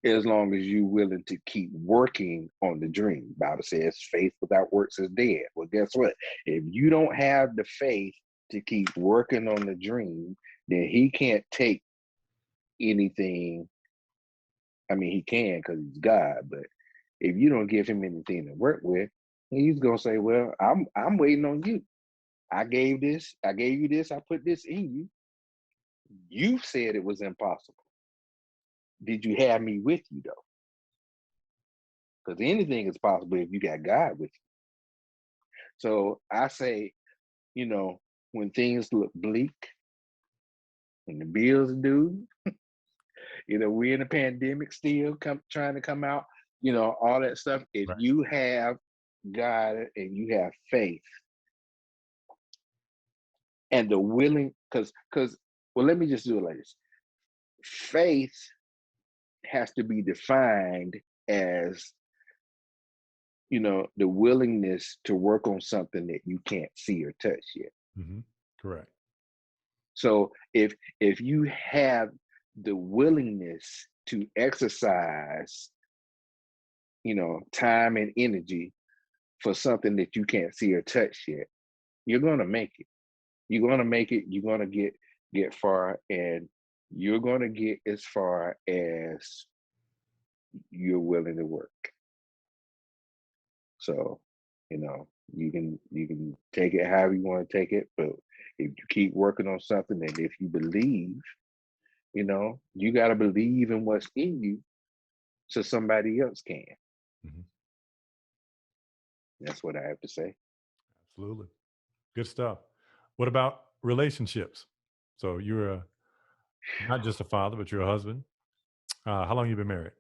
as long as you're willing to keep working on the dream. Bible says faith without works is dead. Well, guess what? If you don't have the faith to keep working on the dream, then he can't take anything. I mean, he can because he's God, but if you don't give him anything to work with, he's gonna say, well, I'm waiting on you. I gave you this, I put this in you. You said it was impossible. Did you have me with you though? Because anything is possible if you got God with you. So I say, when things look bleak, when the bills are due, we're in a pandemic still trying to come out, all that stuff. If Right. you have God and you have faith and the willing, because let me just do it like this. Faith has to be defined as the willingness to work on something that you can't see or touch yet. Mm-hmm. Correct. So if you have the willingness to exercise, time and energy for something that you can't see or touch yet, you're going to make it. You're going to make it. You're going to get far, and you're going to get as far as you're willing to work. So, you can take it however you want to take it, but if you keep working on something, and if you believe, you got to believe in what's in you so somebody else can. Mm-hmm. That's what I have to say. Absolutely. Good stuff. What about relationships? So you're not just a father, but you're a husband. How long you been married?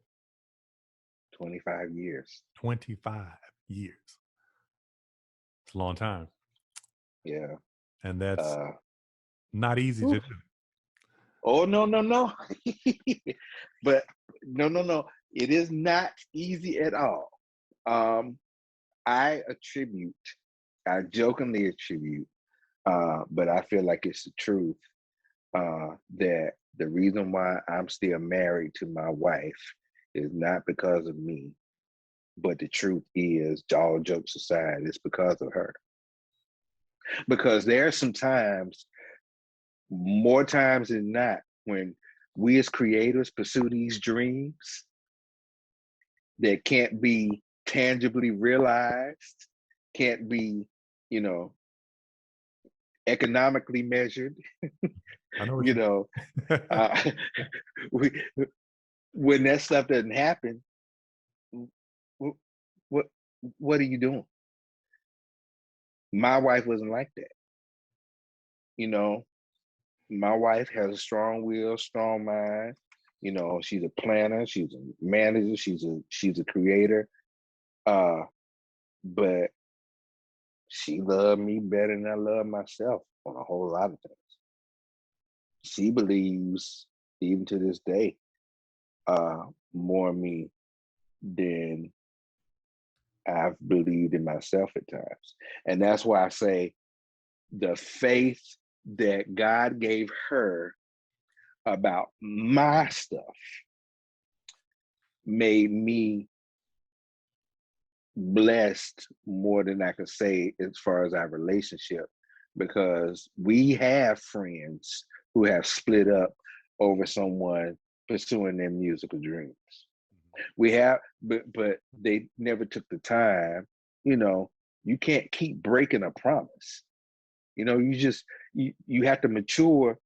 25 years. 25 years. It's a long time. Yeah. And that's not easy to do. Oh, no. But no. It is not easy at all. I jokingly attribute, but I feel like it's the truth, that the reason why I'm still married to my wife is not because of me, but the truth is, all jokes aside, it's because of her. Because there are some times, more times than not, when we as creators pursue these dreams that can't be tangibly realized, can't be, economically measured. I know what When that stuff doesn't happen, what are you doing? My wife wasn't like that. My wife has a strong will, strong mind. She's a planner, she's a manager, she's a creator. But she loved me better than I love myself on a whole lot of things. She believes, even to this day, more in me than I've believed in myself at times. And that's why I say the faith that God gave her about my stuff made me blessed more than I could say as far as our relationship, because we have friends who have split up over someone pursuing their musical dreams. We have, but they never took the time. You can't keep breaking a promise. You have to mature.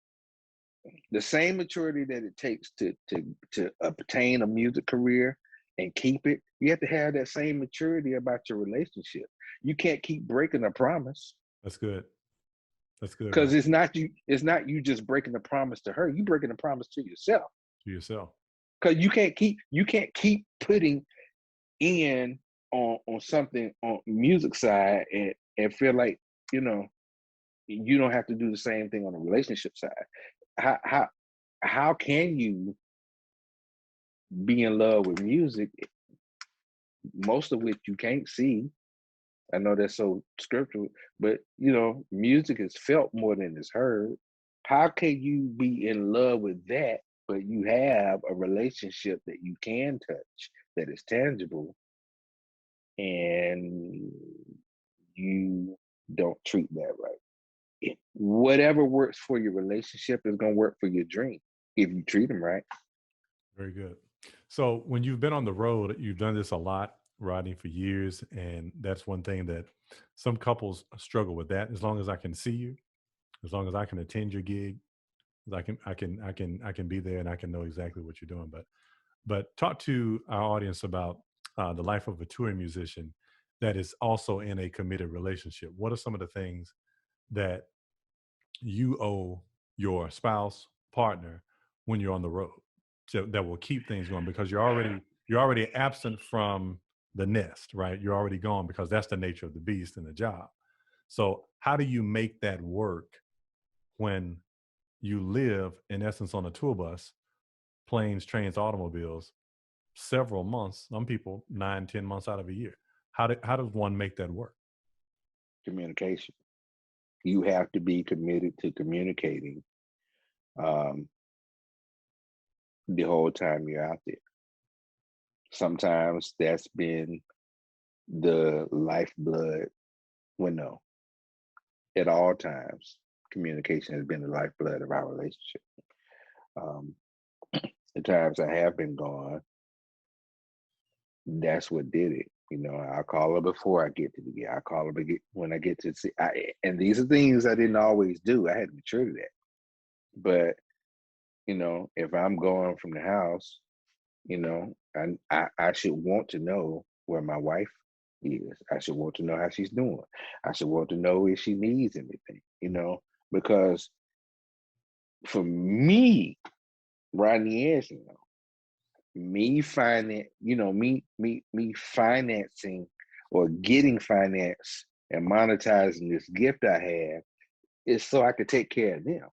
The same maturity that it takes to obtain a music career and keep it, you have to have that same maturity about your relationship. You can't keep breaking a promise. That's good. That's good. Because it's not you just breaking the promise to her. You breaking the promise to yourself. To yourself. Because you can't keep putting in on something on music side and feel like, you don't have to do the same thing on the relationship side. How can you be in love with music, most of which you can't see? I know that's so scriptural, but music is felt more than it's heard. How can you be in love with that, but you have a relationship that you can touch, that is tangible, and you don't treat that right. Whatever works for your relationship is going to work for your dream if you treat them right. Very good. So when you've been on the road, you've done this a lot, riding for years, and that's one thing that some couples struggle with. That as long as I can see you, as long as I can attend your gig, I can be there and I can know exactly what you're doing. But talk to our audience about the life of a touring musician that is also in a committed relationship. What are some of the things that you owe your spouse, partner, when you're on the road, so that will keep things going? Because you're already absent from the nest, right? You're already gone because that's the nature of the beast and the job. So how do you make that work when you live, in essence, on a tour bus, planes, trains, automobiles, several months, some people 9, 10 months out of a year? How does one make that work? Communication. You have to be committed to communicating the whole time you're out there. Sometimes that's been the lifeblood. Well, no, at all times, communication has been the lifeblood of our relationship. The times I have been gone, that's what did it. You know, I call her before I get to the gig. I call her when I get to see. And these are things I didn't always do. I had to mature to that. But you know, if I'm going from the house, you know, I should want to know where my wife is. I should want to know how she's doing. I should want to know if she needs anything. You know, because for me, Rodney Edge, you know, me financing or getting finance and monetizing this gift I have is so I could take care of them,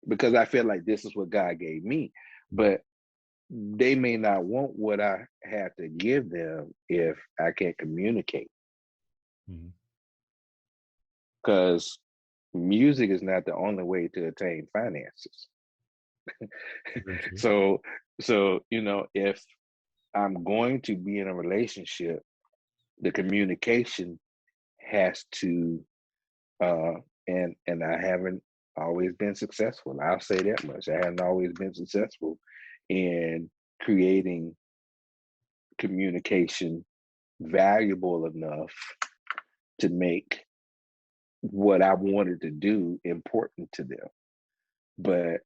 because I feel like this is what God gave me. But they may not want what I have to give them if I can't communicate. Because music is not the only way to attain finances. So you know, if I'm going to be in a relationship, the communication has to and I haven't always been successful. I'll say that much. I haven't always been successful in creating communication valuable enough to make what I wanted to do important to them. But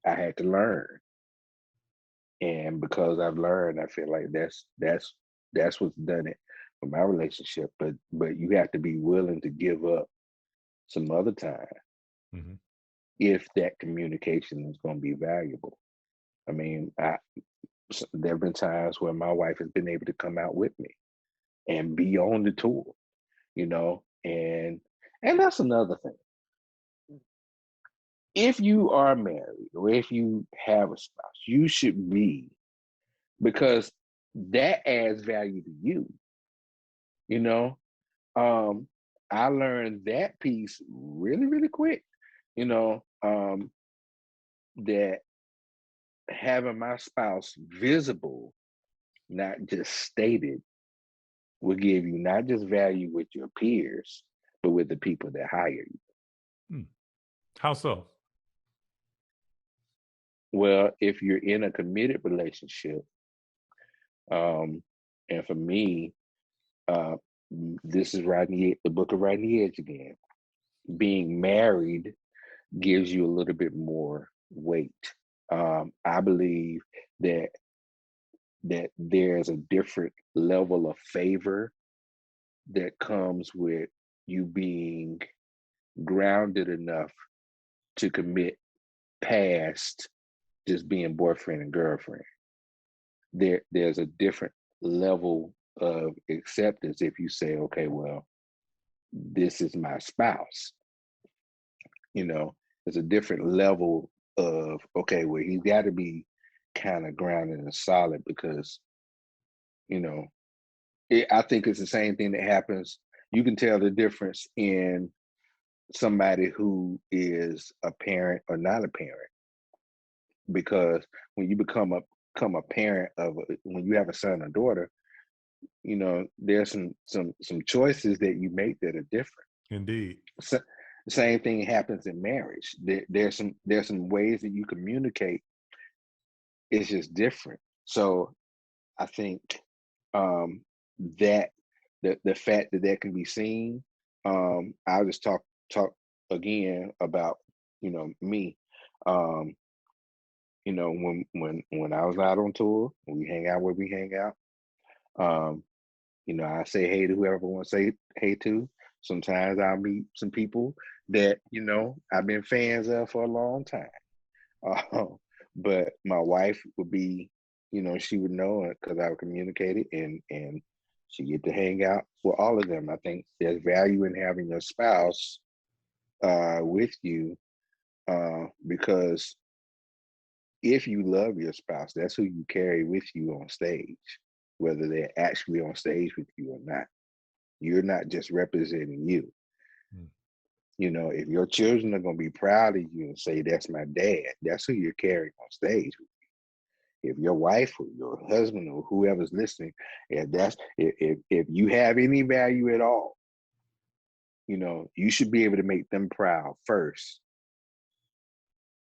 I had to learn. And because I've learned, I feel like that's what's done it for my relationship. But you have to be willing to give up some other time if that communication is going to be valuable. I mean, there have been times where my wife has been able to come out with me and be on the tour, you know, and that's another thing. If you are married or if you have a spouse, you should be, because that adds value to you. You know, I learned that piece really, really quick. You know, that having my spouse visible, not just stated, will give you not just value with your peers, but with the people that hire you. How so? Well, if you're in a committed relationship, and for me, this is the book of Rodney Edge again. Being married gives you a little bit more weight. I believe that there's a different level of favor that comes with you being grounded enough to commit past just being boyfriend and girlfriend. There's a different level of acceptance if you say, okay, well, this is my spouse. You know, there's a different level of, okay, well, he's got to be kind of grounded and solid, because, you know, I think it's the same thing that happens. You can tell the difference in somebody who is a parent or not a parent. because when you become a parent when you have a son or daughter, there's some choices that you make that are different. Indeed. So, same thing happens in marriage. There's some ways that you communicate. It's just different. So I think that the fact that can be seen. I'll just talk again about me. When I was out on tour, we hang out where we hang out. I say hey to whoever I want to say hey to. Sometimes I'll meet some people that I've been fans of for a long time. But my wife would be, she would know because I would communicate it, and she get to hang out with all of them. I think there's value in having your spouse with you, because if you love your spouse, that's who you carry with you on stage, whether they're actually on stage with you or not. You're not just representing you. Mm. If your children are going to be proud of you and say, that's my dad, that's who you're carrying on stage with you. If your wife or your husband or whoever's listening, if you have any value at all, you should be able to make them proud first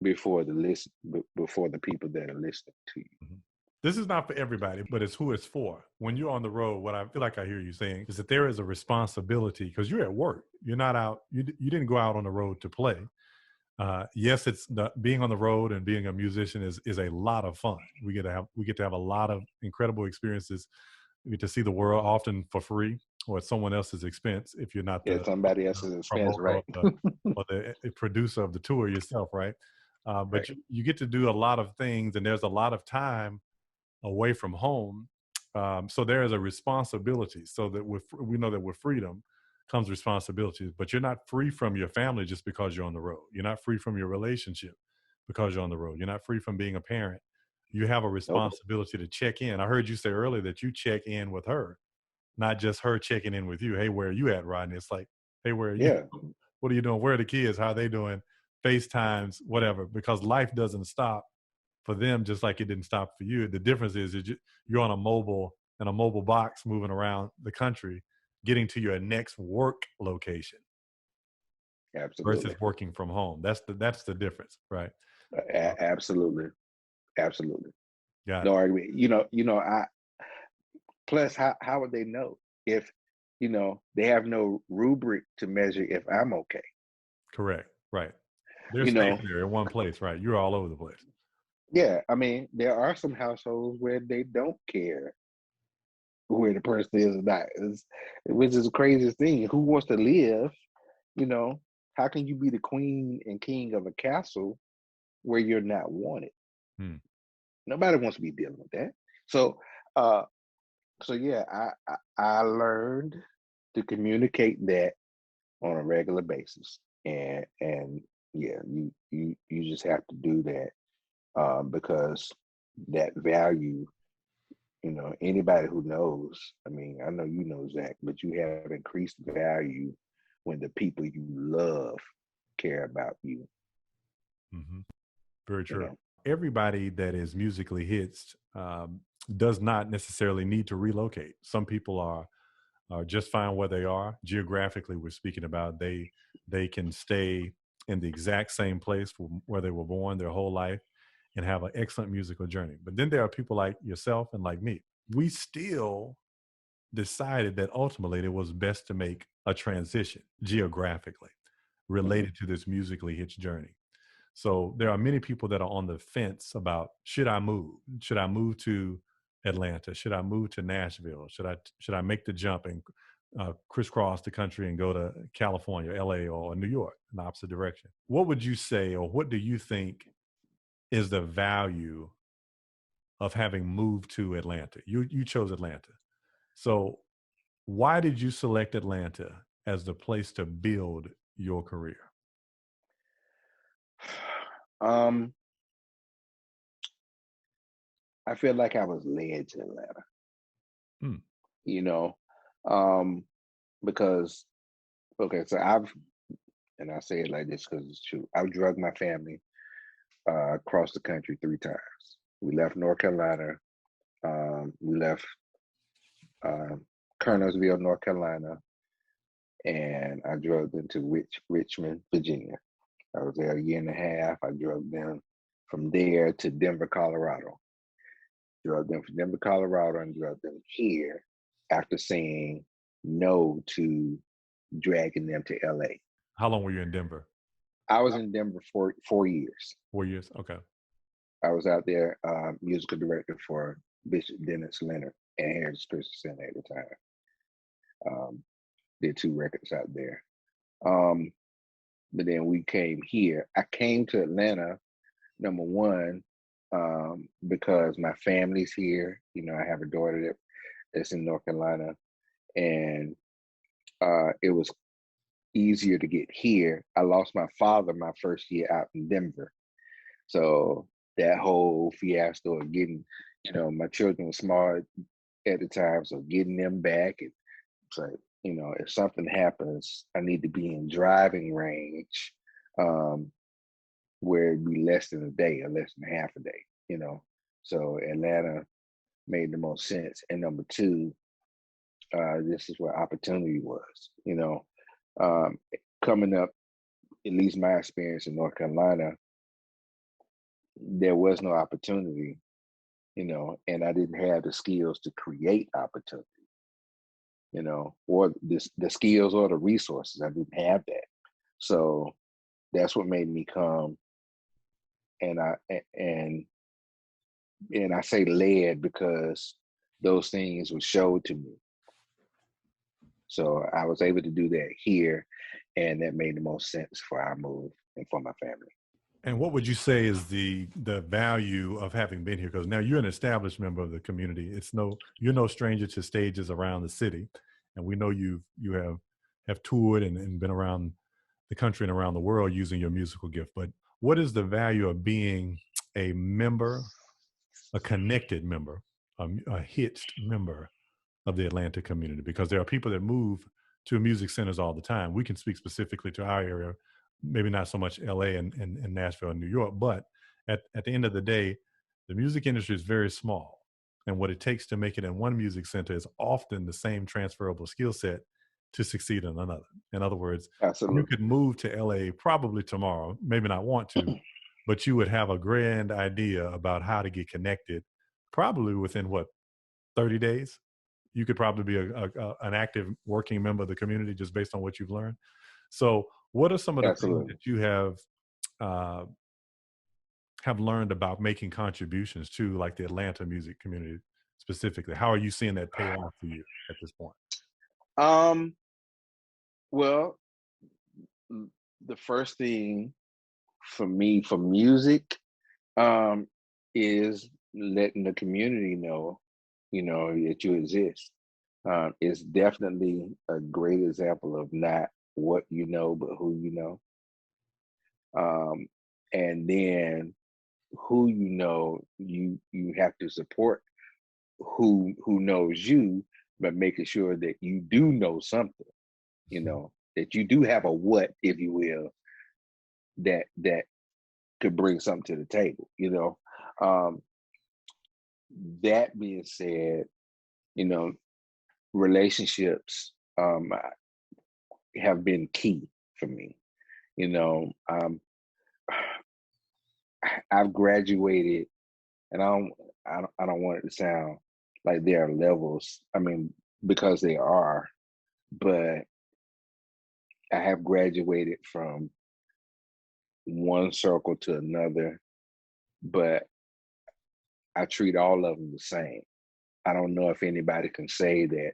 before the people that are listening to you. Mm-hmm. This is not for everybody, but it's who it's for. When you're on the road, what I feel like I hear you saying is that there is a responsibility, because you're at work. You're not out. You didn't go out on the road to play. Yes, it's being on the road and being a musician is a lot of fun. We get to have a lot of incredible experiences. We get to see the world, often for free or at someone else's expense, if you're not somebody else's expense, promoter right? or the producer of the tour yourself, right? But Right. you get to do a lot of things, and there's a lot of time away from home. So there is a responsibility. So that we know that with freedom comes responsibilities, but you're not free from your family just because you're on the road. You're not free from your relationship because you're on the road. You're not free from being a parent. You have a responsibility to check in. I heard you say earlier that you check in with her, not just her checking in with you. Hey, where are you at, Rodney? It's like, hey, where are you? Yeah. What are you doing? Where are the kids? How are they doing? FaceTimes, whatever, because life doesn't stop for them just like it didn't stop for you. The difference is you're on a mobile box moving around the country, getting to your next work location. Absolutely. Versus working from home. That's the difference, right? Absolutely. Got no argument. I plus how would they know if they have no rubric to measure if I'm okay? Correct. Right. They're stationary in one place, right? You're all over the place. Yeah, I mean, there are some households where they don't care where the person is or not, which is the craziest thing. Who wants to live? How can you be the queen and king of a castle where you're not wanted? Nobody wants to be dealing with that. So, yeah, I learned to communicate that on a regular basis, and yeah, you just have to do that, because that value. Anybody who knows, I mean, I know you know, Zach, but you have increased value when the people you love care about you. Mm-hmm. Very true. Everybody that is musically hitched does not necessarily need to relocate. Some people are just fine where they are. Geographically, we're speaking about they can stay in the exact same place where they were born their whole life and have an excellent musical journey. But then there are people like yourself and like me. We still decided that ultimately it was best to make a transition geographically related to this musically hitched journey. So there are many people that are on the fence about, should I move? Should I move to Atlanta? Should I move to Nashville? Should I make the jump and crisscross the country and go to California, LA, or New York in the opposite direction? What would you say, or what do you think is the value of having moved to Atlanta? You chose Atlanta. So why did you select Atlanta as the place to build your career? I feel like I was led to Atlanta. Because okay, so and I say it like this because it's true. I've drugged my family across the country 3 times. We left North Carolina. We left Kernersville, North Carolina, and I drove them to Richmond, Virginia. I was there a year and a half. I drove them from there to Denver, Colorado. Drove them from Denver, Colorado, and drove them here after saying no to dragging them to LA. How long were you in Denver? I was in Denver for 4 years. 4 years, okay. I was out there, musical director for Bishop Dennis Leonard and Heritage Christian Center at the time. Did 2 records out there. But then we came here. I came to Atlanta, number one, because my family's here. You know, I have a daughter that's in North Carolina, and it was easier to get here. I lost my father my first year out in Denver. So that whole fiasco of getting, you know, my children were small at the time, so getting them back, it's like, you know, if something happens, I need to be in driving range, where it'd be less than a day or less than half a day, you know. So Atlanta made the most sense. And number 2, this is where opportunity was, you know. Coming up, at least my experience in North Carolina, there was no opportunity, you know, and I didn't have the skills to create opportunity, you know, or the skills or the resources. I didn't have that. So that's what made me come. And I say led because those things were showed to me. So I was able to do that here, and that made the most sense for our move and for my family. And what would you say is the value of having been here? Because now you're an established member of the community. You're no stranger to stages around the city, and we know you have toured and been around the country and around the world using your musical gift. But what is the value of being a member, a connected member, a hitched member of the Atlanta community? Because there are people that move to music centers all the time. We can speak specifically to our area, maybe not so much LA and Nashville and New York, but at the end of the day, the music industry is very small. And what it takes to make it in one music center is often the same transferable skill set to succeed in another. In other words, Absolutely. you could move to LA probably tomorrow, maybe not want to, but you would have a grand idea about how to get connected probably within 30 days. You could probably be an active working member of the community just based on what you've learned. So what are some of the things that you have learned about making contributions to, like, the Atlanta music community specifically? How are you seeing that pay off for you at this point? Well, the first thing for me for music is letting the community know, you know, that you exist. It's definitely a great example of not what you know, but who you know. And then who you know, you have to support who knows you, but making sure that you do know something, you know, that you do have a what, if you will, that could bring something to the table, you know. That being said, you know, relationships have been key for me. You know, I've graduated, and I don't want it to sound like there are levels. I mean, because they are, but I have graduated from one circle to another, but I treat all of them the same. I don't know if anybody can say that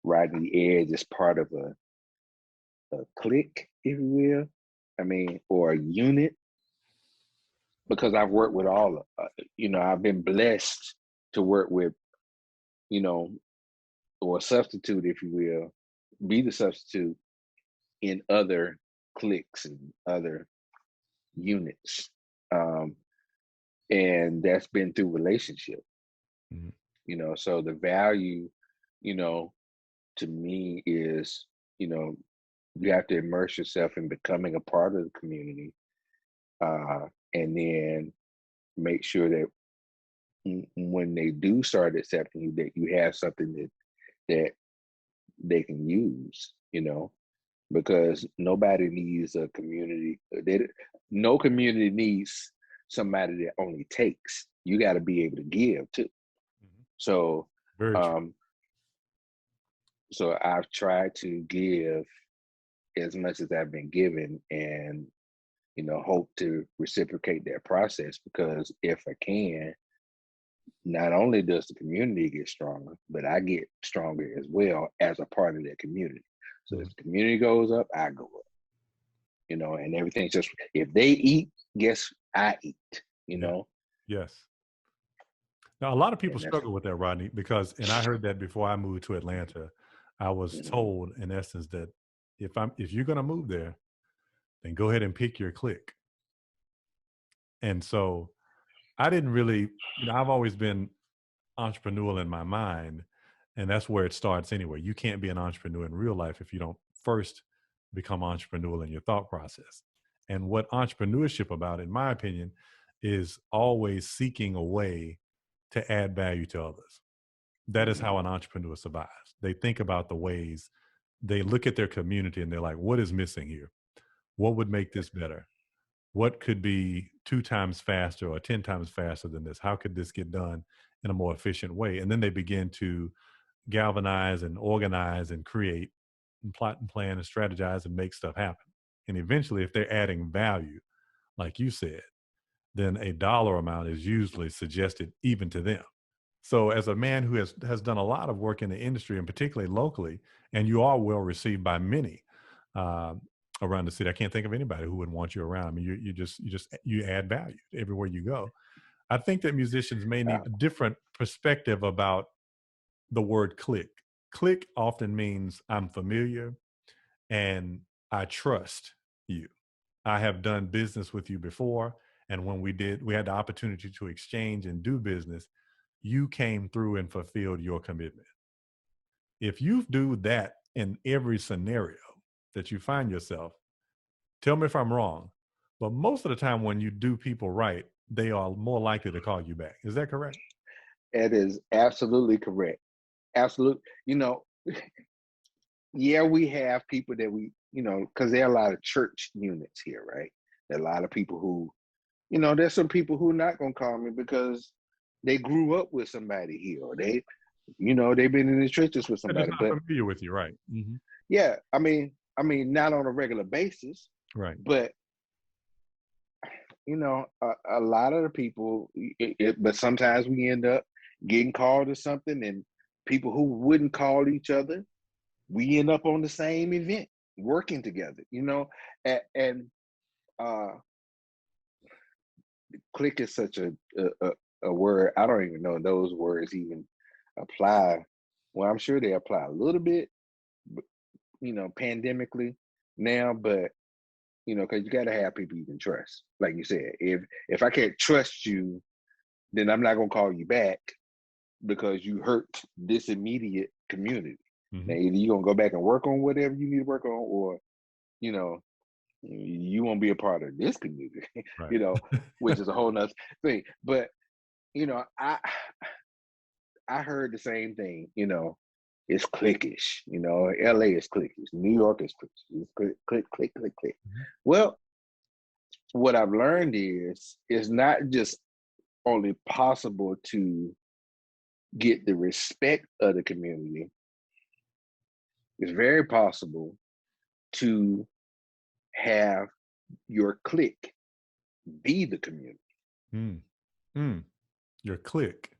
Rodney Edge is part of a clique, if you will. I mean, or a unit, because I've worked with all of, you know, I've been blessed to work with, you know, or a substitute, if you will, be the substitute in other cliques and other units. And that's been through relationship, you know, so the value, you know, to me is, you know, you have to immerse yourself in becoming a part of the community, and then make sure that when they do start accepting you, that you have something that they can use, because nobody needs a community. No community needs somebody that only takes. You got to be able to give too. Mm-hmm. So, Very true. So I've tried to give as much as I've been given, and hope to reciprocate that process, because if I can, not only does the community get stronger, but I get stronger as well as a part of that community. So Mm-hmm. if the community goes up, I go up, and everything's just, if they eat, guess I eat, Yes. Now, a lot of people struggle with that, Rodney, and I heard that before I moved to Atlanta. I was told, in essence, that if you're going to move there, then go ahead and pick your clique. And so I didn't really, I've always been entrepreneurial in my mind, and that's where it starts anyway. You can't be an entrepreneur in real life if you don't first become entrepreneurial in your thought process. And what entrepreneurship about, in my opinion, is always seeking a way to add value to others. That is how an entrepreneur survives. They think about the ways, they look at their community and they're like, what is missing here? What would make this better? What could be 2 times faster or 10 times faster than this? How could this get done in a more efficient way? And then they begin to galvanize and organize and create and plot and plan and strategize and make stuff happen. And eventually, if they're adding value, like you said, then a dollar amount is usually suggested even to them. So as a man who has done a lot of work in the industry, and particularly locally, and you are well received by many uh, around the city, I can't think of anybody who would want you around. I mean, you add value everywhere you go. I think that musicians may need a different perspective about the word clique. Clique often means I'm familiar and I trust you. I have done business with you before. And when we had the opportunity to exchange and do business, you came through and fulfilled your commitment. If you do that in every scenario that you find yourself, tell me if I'm wrong, but most of the time when you do people right, they are more likely to call you back. Is that correct? That is absolutely correct. Absolutely. Yeah, we have people that because there are a lot of church units here, right? There are a lot of people who, there's some people who are not going to call me because they grew up with somebody here, or they've been in the trenches with They're just somebody. not But familiar with you, right? Mm-hmm. yeah, I mean, not on a regular basis, right? But a lot of the people, but sometimes we end up getting called to something, and people who wouldn't call each other, we end up on the same event working together, and clique is such a word. I don't even know those words even apply. Well, I'm sure they apply a little bit, pandemically now, but because you got to have people you can trust. Like you said, if I can't trust you, then I'm not gonna call you back because you hurt this immediate community. Mm-hmm. Now, either you're gonna go back and work on whatever you need to work on, or you won't be a part of this community. Right. Which is a whole nother thing. But I heard the same thing. It's cliquish. LA is cliquish. New York is cliquish. It's click. Mm-hmm. Well, what I've learned is it's not just only possible to get the respect of the community. It's very possible to have your clique be the community. Your clique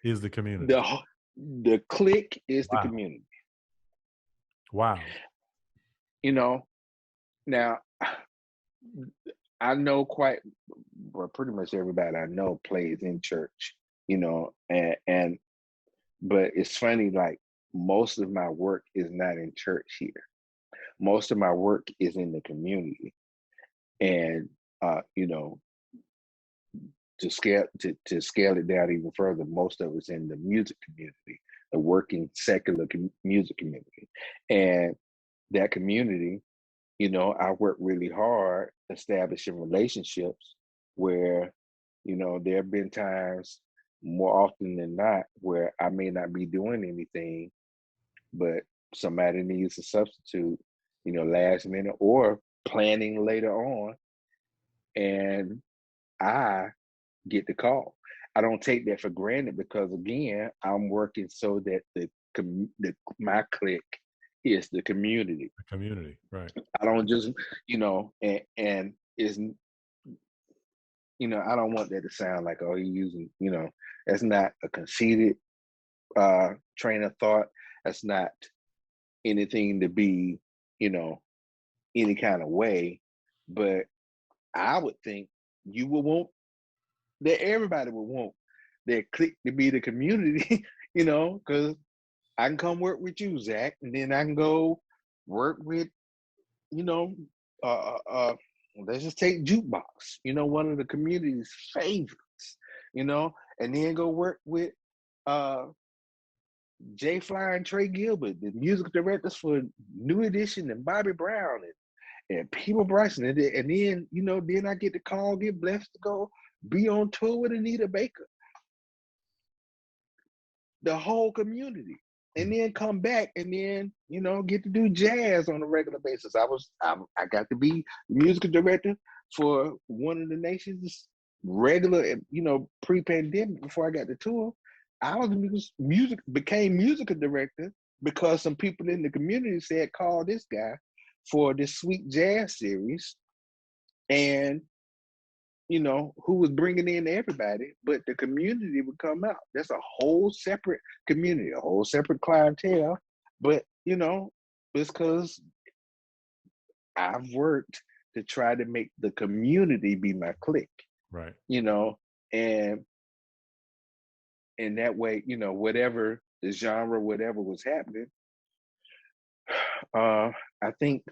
is the community. The clique is the Wow. community. Wow. Now I know pretty much everybody I know plays in church, and but it's funny, like most of my work is not in church here. Most of my work is in the community. And to scale it down even further, most of it's in the music community, the working secular music community. And that community I work really hard establishing relationships where, there have been times more often than not where I may not be doing anything, but somebody needs a substitute, last minute or planning later on, and I get the call. I don't take that for granted because again, I'm working so that my clique is the community. The community, right? I don't just, and is, I don't want that to sound like, oh, he's using, that's not a conceited train of thought. That's not anything to be, any kind of way. But I would think you would want that everybody would want their clique to be the community, because I can come work with you, Zach, and then I can go work with, you know, uh, uh, let's just take Jukebox, one of the community's favorites, and then go work with Jay Fly and Trey Gilbert, the music directors for New Edition and Bobby Brown and People Bryson. And then, then I get the call, get blessed to go be on tour with Anita Baker. The whole community. And then come back and then, get to do jazz on a regular basis. I got to be music director for one of the nation's regular, pre-pandemic before I got the tour. I was became musical director because some people in the community said, call this guy for this sweet jazz series. And, who was bringing in everybody, but the community would come out. That's a whole separate community, a whole separate clientele. But, it's because I've worked to try to make the community be my clique. Right. And that way, whatever the genre, whatever was happening, I think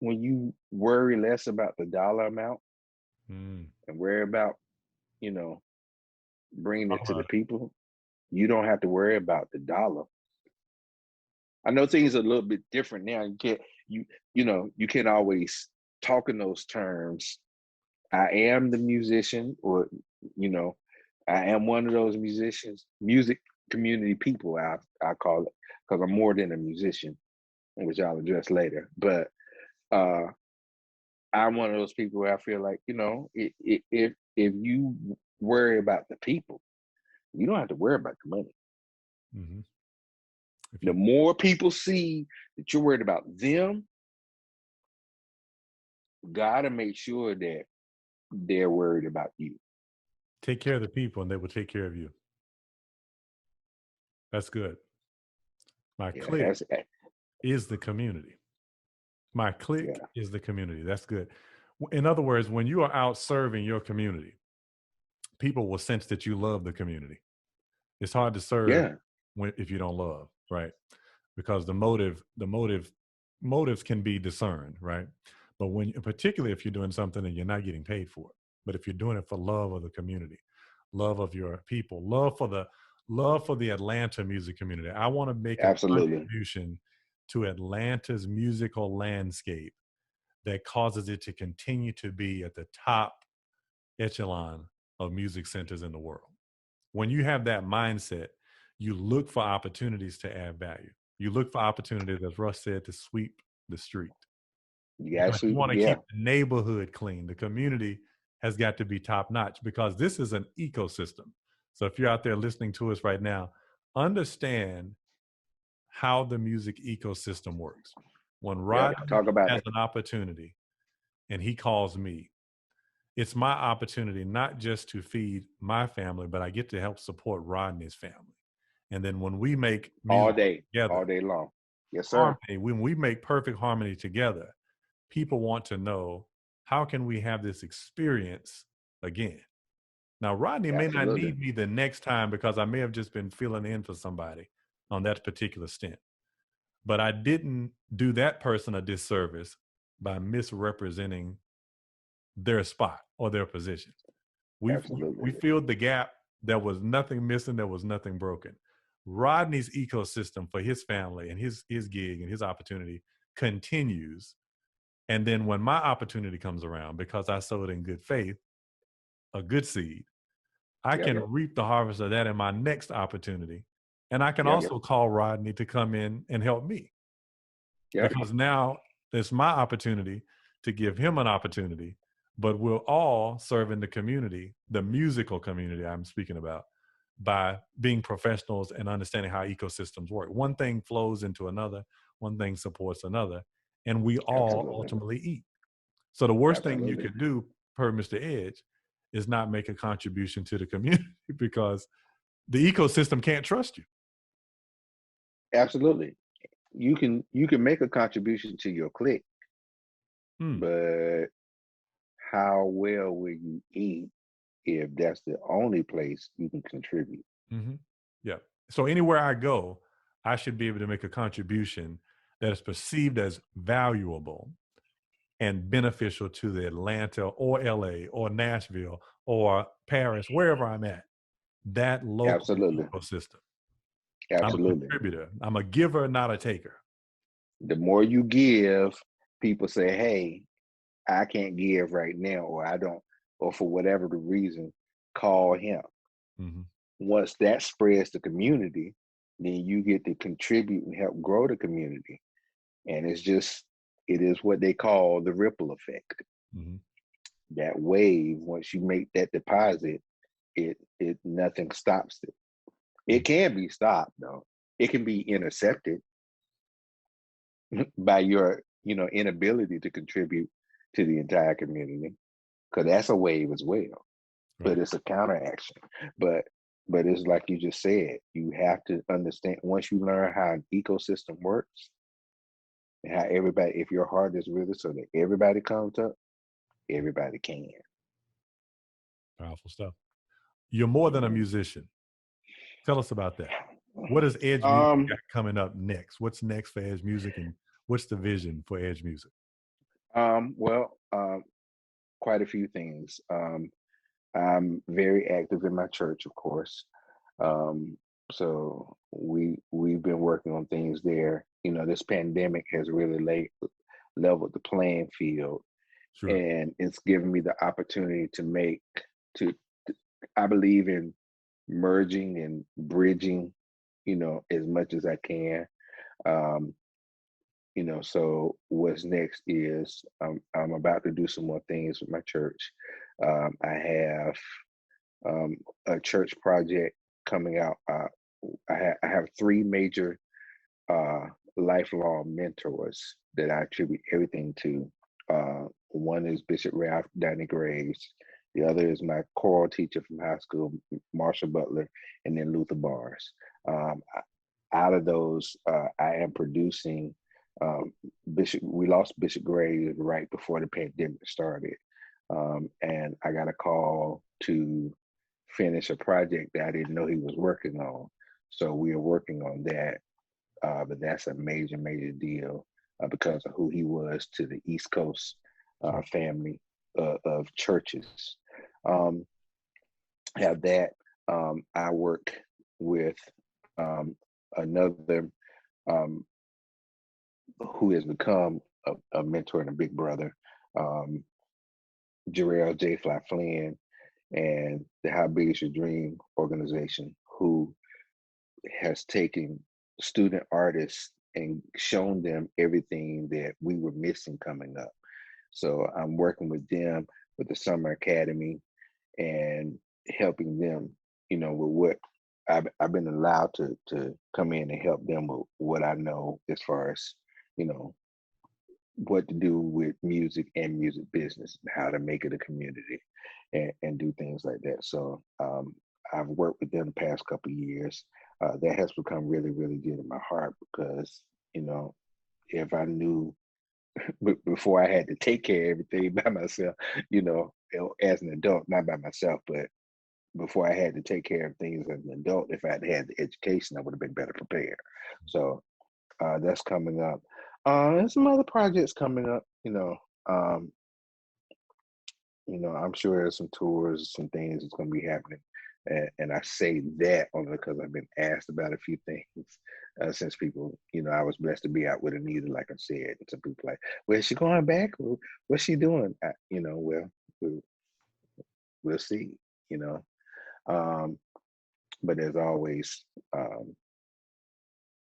when you worry less about the dollar amount and worry about, bringing it to the people, you don't have to worry about the dollar. I know things are a little bit different now. You can't always talk in those terms. I am the musician, or, I am one of those musicians, music community people, I call it, because I'm more than a musician, which I'll address later. But I'm one of those people where I feel like, if you worry about the people, you don't have to worry about the money. Mm-hmm. The more people see that you're worried about them, gotta make sure that they're worried about you. Take care of the people and they will take care of you. That's good. My clique is the community. My clique is the community. That's good. In other words, when you are out serving your community, people will sense that you love the community. It's hard to serve if you don't love, right? Because the motives can be discerned, right? But particularly if you're doing something and you're not getting paid for it, but if you're doing it for love of the community, love of your people, love for the Atlanta music community. I want to make a contribution to Atlanta's musical landscape that causes it to continue to be at the top echelon of music centers in the world. When you have that mindset, you look for opportunities to add value. You look for opportunities, as Russ said, to sweep the street. You want to keep the neighborhood clean. The community has got to be top notch because this is an ecosystem. So if you're out there listening to us right now, understand how the music ecosystem works. When Rodney has an opportunity and he calls me, it's my opportunity not just to feed my family, but I get to help support Rodney's family. And then when we make music together, all day long, yes, sir. Harmony, when we make perfect harmony together, people want to know, how can we have this experience again? Now, Rodney may not need me the next time because I may have just been filling in for somebody on that particular stint. But I didn't do that person a disservice by misrepresenting their spot or their position. We filled the gap. There was nothing missing. There was nothing broken. Rodney's ecosystem for his family and his gig and his opportunity continues. And then when my opportunity comes around, because I sowed in good faith, a good seed, I Yep. can reap the harvest of that in my next opportunity. And I can Yep. also call Rodney to come in and help me, Yep. because now it's my opportunity to give him an opportunity, but we're all serving the community, the musical community I'm speaking about, by being professionals and understanding how ecosystems work. One thing flows into another, one thing supports another, and we all Absolutely. ultimately eat. So the worst thing you Absolutely. could do, per Mr. Edge, is not make a contribution to the community because the ecosystem can't trust you. Absolutely. You can make a contribution to your clique, but how well will you eat if that's the only place you can contribute? Mm-hmm. Yeah. So anywhere I go, I should be able to make a contribution that is perceived as valuable and beneficial to the Atlanta or LA or Nashville or Paris, wherever I'm at, that local Absolutely. ecosystem. I'm a Absolutely. contributor. I'm a giver, not a taker. The more you give, people say, hey, I can't give right now, or I don't, or for whatever the reason, call him. Mm-hmm. Once that spreads the community, then you get to contribute and help grow the community. And it is what they call the ripple effect. Mm-hmm. That wave, once you make that deposit, it nothing stops it. It can be stopped though. It can be intercepted by your, inability to contribute to the entire community, because that's a wave as well. Right. But it's a counteraction. But it's like you just said, you have to understand, once you learn how an ecosystem works and how everybody, if your heart is really so that everybody comes up, everybody can. Powerful stuff. You're more than a Mhm. musician. Tell us about that. What does Edgemuzik Um, got coming up next? What's next for Edgemuzik, and what's the vision for Edgemuzik? well, quite a few things. I'm very active in my church, of course. Um, so we've been working on things there. This pandemic has really leveled the playing field, Sure. and it's given me the opportunity to I believe in merging and bridging, as much as I can. Um, so what's next is I'm about to do some more things with my church. I have a church project coming out. I have three major uh, lifelong mentors that I attribute everything to. One is Bishop Ralph Danny Graves. The other is my choral teacher from high school, Marshall Butler, and then Luther Barnes. Out of those, I am producing Bishop. We lost Bishop Graves right before the pandemic started, and I got a call to finish a project that I didn't know he was working on. So we are working on that, but that's a major, major deal because of who he was to the East Coast family of churches. Um, have that. I work with another um, who has become a mentor and a big brother, um, Jarrell J. Fly Flynn, and the How Big Is Your Dream organization, who has taken student artists and shown them everything that we were missing coming up. So I'm working with them with the Summer Academy and helping them, with what I've been allowed to come in and help them with what I know as far as, you know, what to do with music and music business, and how to make it a community and do things like that. So I've worked with them the past couple of years. That has become really, really dear to my heart because, if I knew before I had to take care of everything by myself, as an adult, not by myself, but before I had to take care of things as an adult, if I had had the education, I would have been better prepared. So that's coming up. And some other projects coming up, um, I'm sure there's some tours, some things that's going to be happening. And I say that only because I've been asked about a few things. since people, I was blessed to be out with Anita, like I said. And some people like, well, is she going back? What's she doing? Well, we'll see, but as always,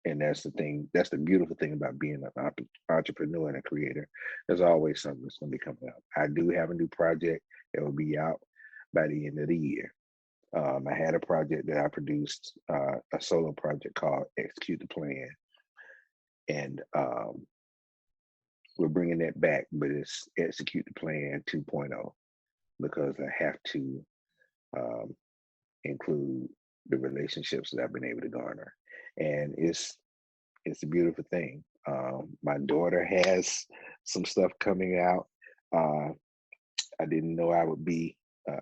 and that's the beautiful thing about being an entrepreneur and a creator. There's always something that's going to be coming out. I do have a new project that will be out by the end of the year. I had a project that I produced, a solo project called Execute the Plan. And we're bringing that back, but it's Execute the Plan 2.0, because I have to include the relationships that I've been able to garner. And it's a beautiful thing. My daughter has some stuff coming out. I didn't know I would be.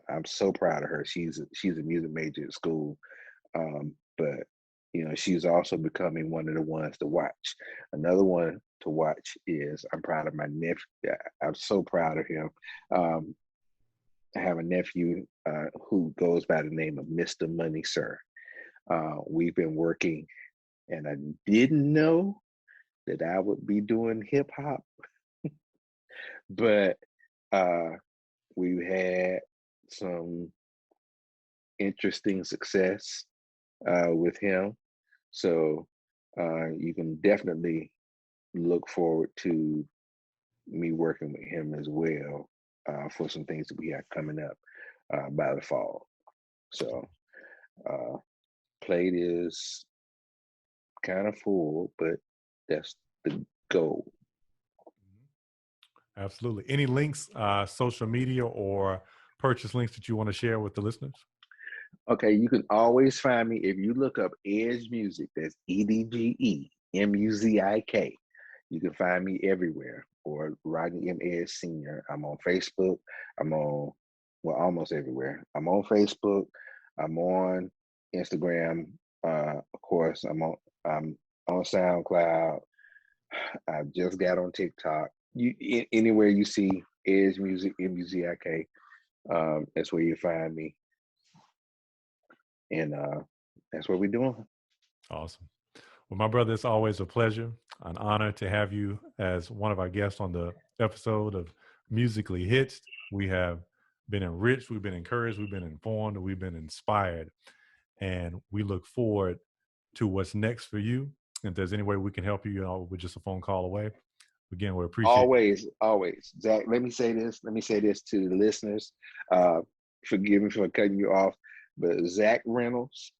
I'm so proud of her. She's a music major at school, but she's also becoming one of the ones to watch. Another one to watch is, I'm proud of my nephew. I'm so proud of him. I have a nephew who goes by the name of Mr. Money Sir. We've been working, and I didn't know that I would be doing hip hop, but we've had some interesting success with him. So you can definitely look forward to me working with him as well for some things that we have coming up by the fall. So plate is kind of full, but that's the goal. Absolutely. Any links, social media or purchase links that you want to share with the listeners? Okay, you can always find me if you look up Edgemuzik. That's EDGEMUZIK. You can find me everywhere, or Rodney M. Edge Sr. I'm on Facebook. I'm on, almost everywhere. I'm on Facebook. I'm on Instagram. Of course, I'm on SoundCloud. I just got on TikTok. Anywhere you see Edgemuzik, MUZIK, that's where you find me. And that's what we're doing. Awesome. Well, my brother, it's always a pleasure, an honor to have you as one of our guests on the episode of Musically Hitched. We have been enriched, we've been encouraged, we've been informed, we've been inspired, and we look forward to what's next for you. If there's any way we can help you, we're just a phone call away. Again, we appreciate always. Zach, let me say this to the listeners. Forgive me for cutting you off, but Zach Reynolds,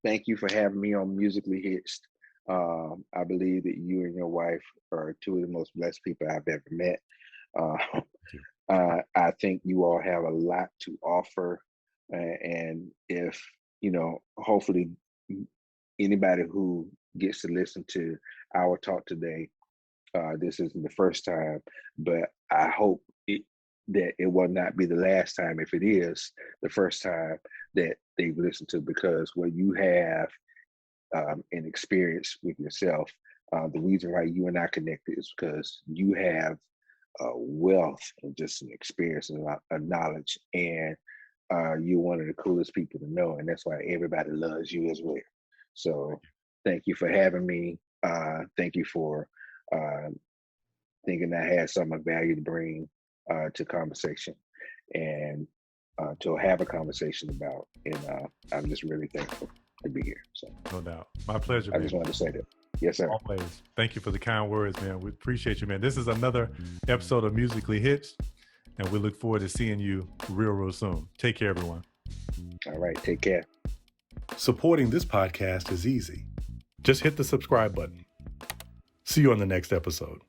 thank you for having me on Musically Hitched. I believe that you and your wife are two of the most blessed people I've ever met. I think you all have a lot to offer. And if, hopefully anybody who gets to listen to our talk today, this isn't the first time, but I hope that it will not be the last time, if it is the first time that they've listened to, because what you have an experience with yourself, the reason why you and I connected is because you have a wealth and just an experience and a knowledge, and you're one of the coolest people to know, and that's why everybody loves you as well. So thank you for having me. Thank you for thinking I had some of value to bring to conversation and to have a conversation about. And I'm just really thankful to be here. So no doubt. My pleasure. I just wanted to say that. Yes, sir. Always. Thank you for the kind words, man. We appreciate you, man. This is another episode of Musically Hitched, and we look forward to seeing you real soon. Take care, everyone. All right. Take care. Supporting this podcast is easy. Just hit the subscribe button. See you on the next episode.